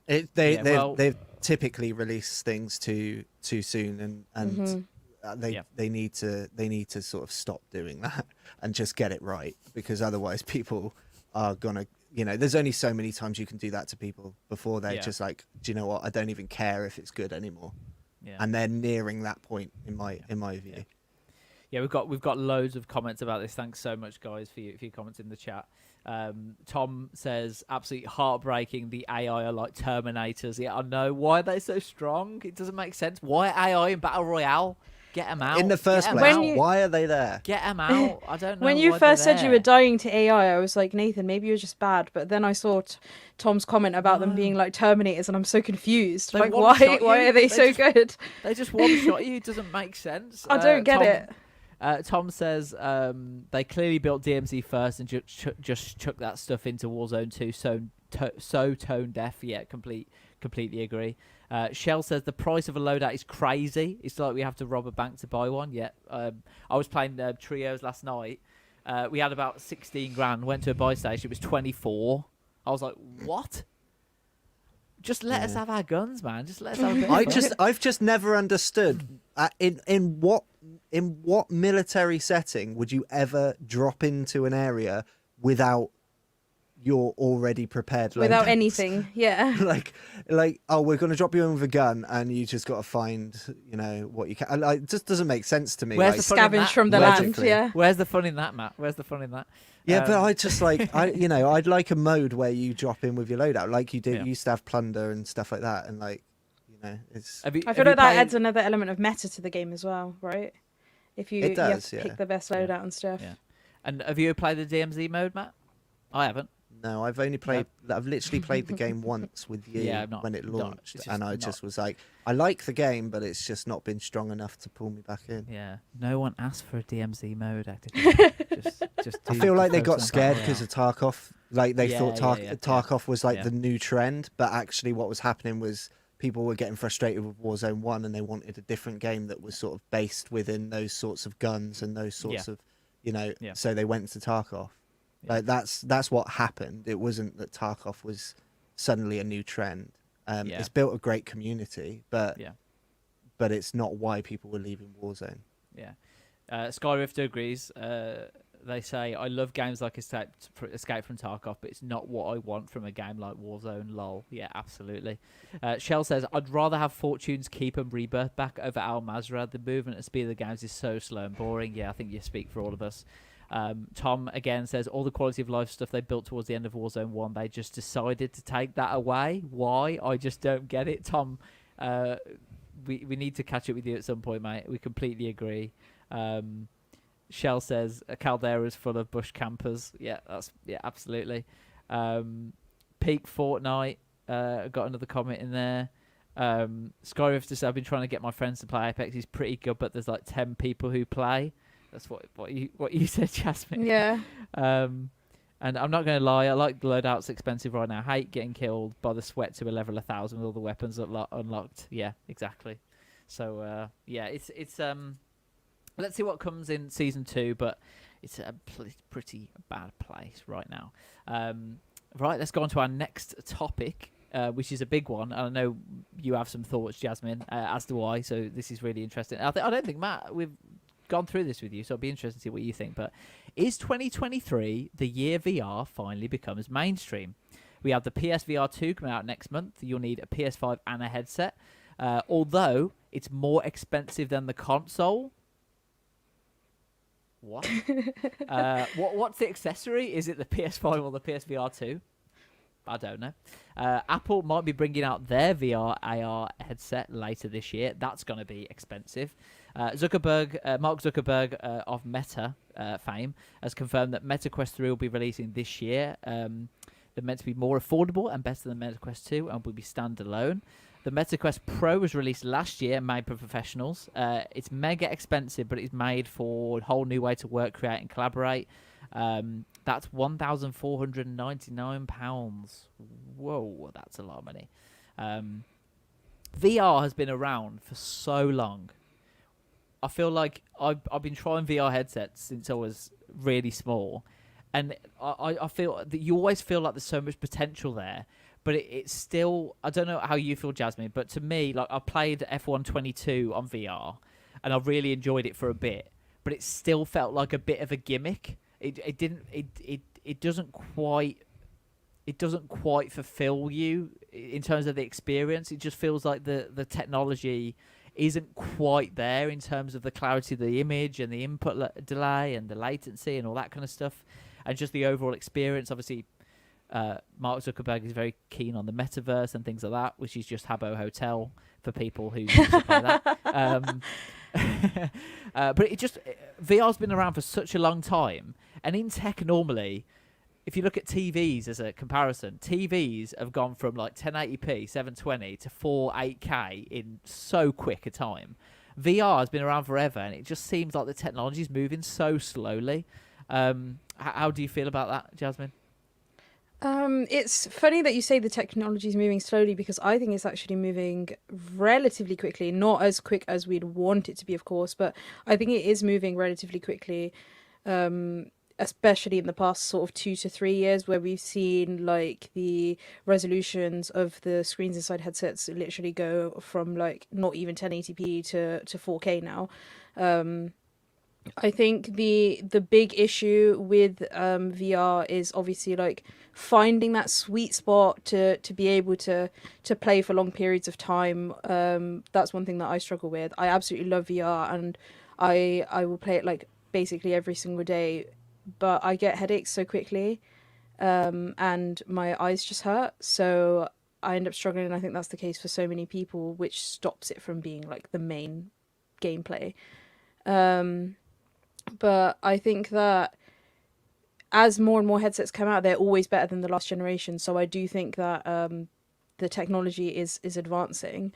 they've typically released things too soon, and they need to sort of stop doing that and just get it right, because otherwise people are gonna, there's only so many times you can do that to people before they're just like, do you know what, I don't even care if it's good anymore. yeah. And they're nearing that point in my view. Yeah, we've got loads of comments about this. Thanks so much, guys, for your comments in the chat. Tom says, absolutely heartbreaking. The AI are like Terminators. Yeah, I know. Why are they so strong? It doesn't make sense. Why AI in Battle Royale? Get them out. In the first Get 'em place, out. why are they there? Get them out. I don't know. When you why first they're said you there. were dying to AI, I was like, Nathan, maybe you're just bad. But then I saw Tom's comment about them being like Terminators, and I'm so confused. They Like, one-shot why you. are they so just- good? They just one-shot you. It doesn't make sense. I don't get Tom, it. Tom says they clearly built DMZ first and just chucked that stuff into Warzone 2. So tone deaf. Yeah, completely agree. Shell says the price of a loadout is crazy. It's like we have to rob a bank to buy one. Yeah. I was playing trios last night. We had about 16 grand. Went to a buy station. It was 24. I was like, what? Just let us have our guns, man. Just let us have a bit of fun. I've just never understood in what military setting would you ever drop into an area without your already prepared Without loadouts. anything, yeah. like oh, we're going to drop you in with a gun and you just got to find what you can. Like, it just doesn't make sense to me. Where's like, the fun in Scavenge that? from the Where's land, the- yeah. Where's the fun in that, Matt? Where's the fun in that? Yeah, but I just like I'd like a mode where you drop in with your loadout, like you did. Yeah. You used to have plunder and stuff like that, and it's. Have you, I have feel you like that played- adds another element of meta to the game as well, right? If you, It you have does, to yeah. pick the best loadout and stuff. Yeah. And have you played the DMZ mode, Matt? I haven't. No, I've only played. I've literally played the game once with you Yeah, not- when it not- launched, it's and I just just not- was like, I like the game, but it's just not been strong enough to pull me back in. Yeah. No one asked for a DMZ mode, actively. just I do- feel like they focus got on scared Battle because of Tarkov. Like they Yeah, thought yeah, yeah, Tarkov was like yeah. the new trend, but actually what was happening was people were getting frustrated with Warzone 1 and they wanted a different game that was sort of based within those sorts of guns and those sorts Yeah. of, Yeah. so they went to Tarkov. Yeah. Like that's what happened. It wasn't that Tarkov was suddenly a new trend. Yeah. It's built a great community, but Yeah. but it's not why people were leaving Warzone. Yeah. Skyrifter agrees. They say, I love games like Escape from Tarkov, but it's not what I want from a game like Warzone, lol. Yeah, absolutely. Shell says, I'd rather have Fortune's Keep and Rebirth back over Al Mazrah. The movement and speed of the games is so slow and boring. Yeah, I think you speak for all of us. Tom, again, says, all the quality of life stuff they built towards the end of Warzone 1, they just decided to take that away. Why? I just don't get it. Tom, we need to catch up with you at some point, mate. We completely agree. Shell says Caldera is full of bush campers. Yeah, absolutely. Peak Fortnite got another comment in there. Skyrifter says, I've been trying to get my friends to play Apex. He's pretty good, but there's like 10 people who play. That's what you said, Jasmine. Yeah. And I'm not going to lie, I like the loadout's expensive right now. I hate getting killed by the sweat to a level 1,000 with all the weapons unlocked. Yeah, exactly. So it's let's see what comes in season 2, but it's a pretty bad place right now. Right, let's go on to our next topic, which is a big one. I know you have some thoughts, Jasmine, as do I. So this is really interesting. I don't think, Matt, we've gone through this with you, so it'll be interesting to see what you think. But is 2023 the year VR finally becomes mainstream? We have the PSVR 2 coming out next month. You'll need a PS5 and a headset. Although it's more expensive than the console. What? What's the accessory? Is it the PS5 or the PSVR 2? I don't know. Apple might be bringing out their VR AR headset later this year. That's going to be expensive. Mark Zuckerberg of Meta fame has confirmed that Meta Quest 3 will be releasing this year. They're meant to be more affordable and better than Meta Quest 2 and will be standalone. The Meta Quest Pro was released last year, made for professionals. It's mega expensive, but it's made for a whole new way to work, create, and collaborate. That's £1,499. Whoa, that's a lot of money. VR has been around for so long. I feel like I've been trying VR headsets since I was really small, and I feel that you always feel like there's so much potential there. But it's still, I don't know how you feel, Jasmine, but to me, like I played F1 22 on VR, and I really enjoyed it for a bit. But it still felt like a bit of a gimmick. It doesn't quite fulfill you in terms of the experience. It just feels like the technology isn't quite there in terms of the clarity of the image and the input delay and the latency and all that kind of stuff, and just the overall experience. Obviously, Mark Zuckerberg is very keen on the metaverse and things like that, which is just Habbo Hotel for people who use it like that. But VR's been around for such a long time, and in tech normally, if you look at TVs as a comparison, TVs have gone from like 1080p 720 to 4K in so quick a time. VR has been around forever, and it just seems like the technology is moving so slowly. How do you feel about that, Jasmine? It's funny that you say the technology is moving slowly, because I think it's actually moving relatively quickly. Not as quick as we'd want it to be, of course, but I think it is moving relatively quickly, especially in the past sort of 2 to 3 years, where we've seen like the resolutions of the screens inside headsets literally go from like not even 1080p to 4K now. I think the big issue with VR is obviously like finding that sweet spot to be able to play for long periods of time. That's one thing that I struggle with. I absolutely love VR, and I will play it like basically every single day, but I get headaches so quickly, and my eyes just hurt. So I end up struggling, and I think that's the case for so many people, which stops it from being like the main gameplay. But I think that as more and more headsets come out, they're always better than the last generation. So I do think that the technology is advancing,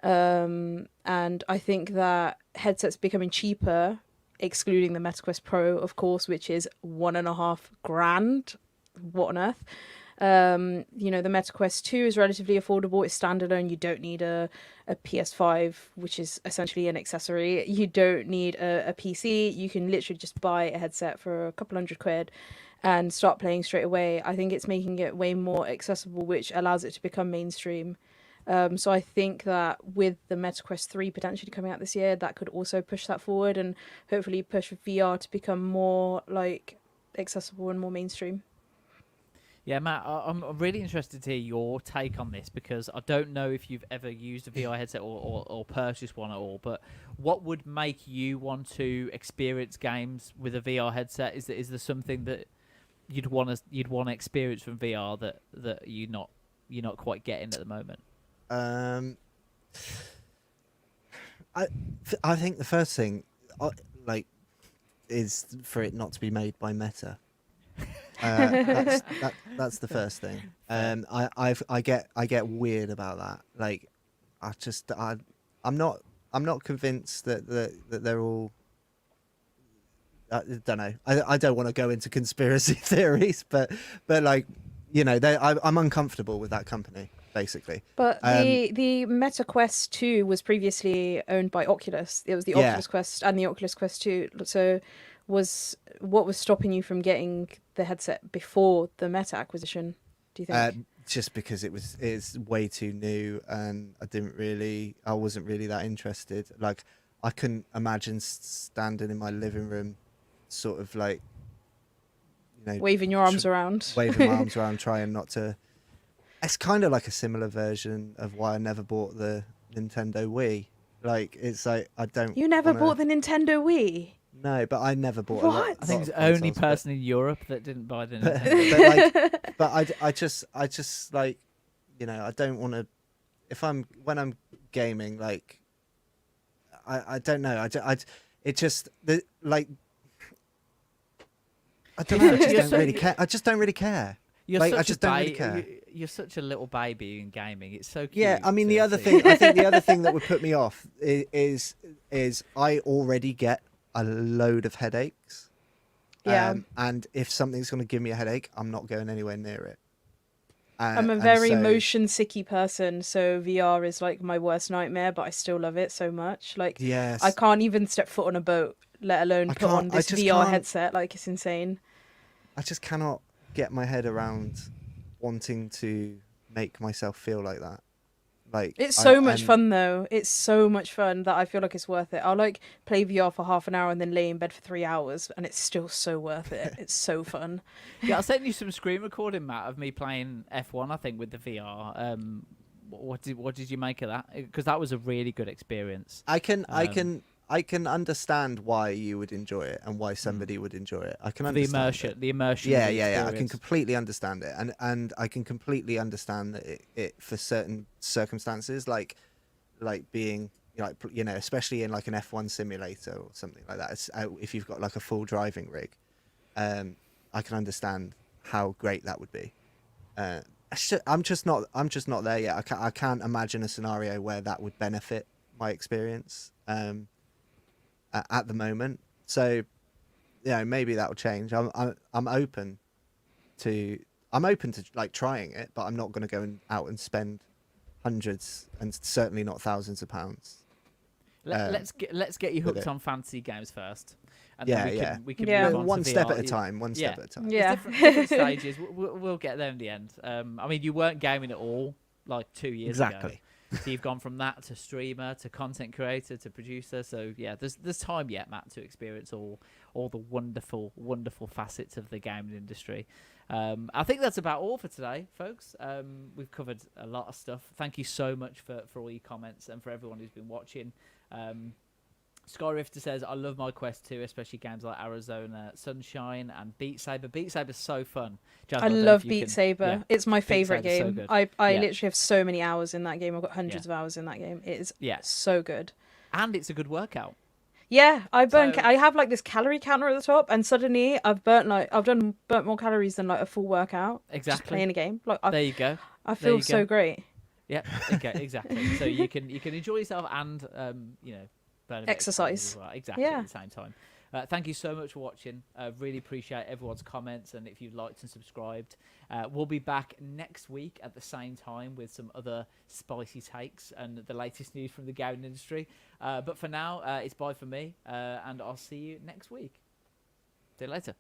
and I think that headsets becoming cheaper, excluding the MetaQuest Pro, of course, which is $1,500. What on earth? You know, the MetaQuest 2 is relatively affordable. It's standalone. You don't need a PS5, which is essentially an accessory. You don't need a PC. You can literally just buy a headset for a couple £100 and start playing straight away. I think it's making it way more accessible, which allows it to become mainstream. So I think that with the MetaQuest 3 potentially coming out this year, that could also push that forward and hopefully push VR to become more like accessible and more mainstream. Yeah, Matt, I'm really interested to hear your take on this, because I don't know if you've ever used a VR headset or purchased one at all, but what would make you want to experience games with a VR headset? Is there something that you'd want to experience from VR that you're not quite getting at the moment? I think the first thing, is for it not to be made by Meta. That's the first thing. I get weird about that. Like, I'm not convinced that they're all. I don't know. I don't want to go into conspiracy theories, but like, you know, I'm uncomfortable with that company, basically. But the Meta Quest 2 was previously owned by Oculus. It was the Oculus Quest and the Oculus Quest 2. So what was stopping you from getting the headset before the Meta acquisition, do you think? Just because it's way too new, and I wasn't really that interested. Like, I couldn't imagine standing in my living room, sort of like, you know, waving your arms around, waving my arms around, trying not to. It's kind of like a similar version of why I never bought the Nintendo Wii. Like, it's like, I don't. You never bought the Nintendo Wii? No, but I never bought. What? I think it's the only person in Europe that didn't buy the Nintendo. but I just like, you know, I don't want to. When I'm gaming, like, I don't know. I don't know. I just don't really care. I just don't really care. I just don't really care. You're such a little baby in gaming. It's so cute. Yeah, I mean, I think the other thing that would put me off is I already get a load of headaches. Yeah. And if something's going to give me a headache, I'm not going anywhere near it. I'm a very motion sicky person, so VR is like my worst nightmare, but I still love it so much. Like, yes. I can't even step foot on a boat, let alone put on this VR headset. Like, it's insane. I just cannot get my head around wanting to make myself feel like that. Like, it's so much fun though. It's so much fun that I feel like it's worth it. I'll like play VR for half an hour and then lay in bed for 3 hours, and it's still so worth it. It's so fun. Yeah, I sent you some screen recording, Matt, of me playing F1. I think with the VR. What did you make of that? Because that was a really good experience. I can understand why you would enjoy it and why somebody would enjoy it. I can understand the immersion. Yeah. I can completely understand it, and I can completely understand that it for certain circumstances, like being, you know, especially in like an F1 simulator or something like that. If you've got like a full driving rig, I can understand how great that would be. I'm just not there yet. I can't imagine a scenario where that would benefit my experience. At the moment, so yeah, maybe that'll change. I'm open to like trying it, but I'm not going to go out and spend hundreds and certainly not thousands of pounds. Let's get you hooked on fantasy games first, and then we can move on one to step VR. at a time. One step at a time. Yeah, different stages. We'll get there in the end. I mean, you weren't gaming at all like 2 years ago. So you've gone from that to streamer to content creator to producer. So yeah, there's time yet, Matt, to experience all the wonderful facets of the gaming industry. I think that's about all for today, folks. We've covered a lot of stuff. Thank you so much for all your comments and for everyone who's been watching. Skyrifter says, I love my Quest 2, especially games like Arizona Sunshine and Beat Saber. Beat Saber's so fun. Jasmine, I don't know love if you Beat can- Saber. yeah. It's my Beat favorite Saber's so game. good. I Yeah. literally have so many hours in that game. I've got hundreds Yeah. of hours in that game. It is Yeah. so good. And it's a good workout. Yeah, I burn. So- I have like this calorie counter at the top, and suddenly I've burnt more calories than like a full workout. Just Exactly. playing a game. Like There you go. I There feel you so go. great. Yeah, okay, exactly. So you can enjoy yourself and burn a bit of Exercise. calories as well. Exactly, Yeah. at the same time. Thank you so much for watching. Really appreciate everyone's comments, and if you've liked and subscribed. We'll be back next week at the same time with some other spicy takes and the latest news from the gaming industry. But for now, it's bye for me, and I'll see you next week. See you later.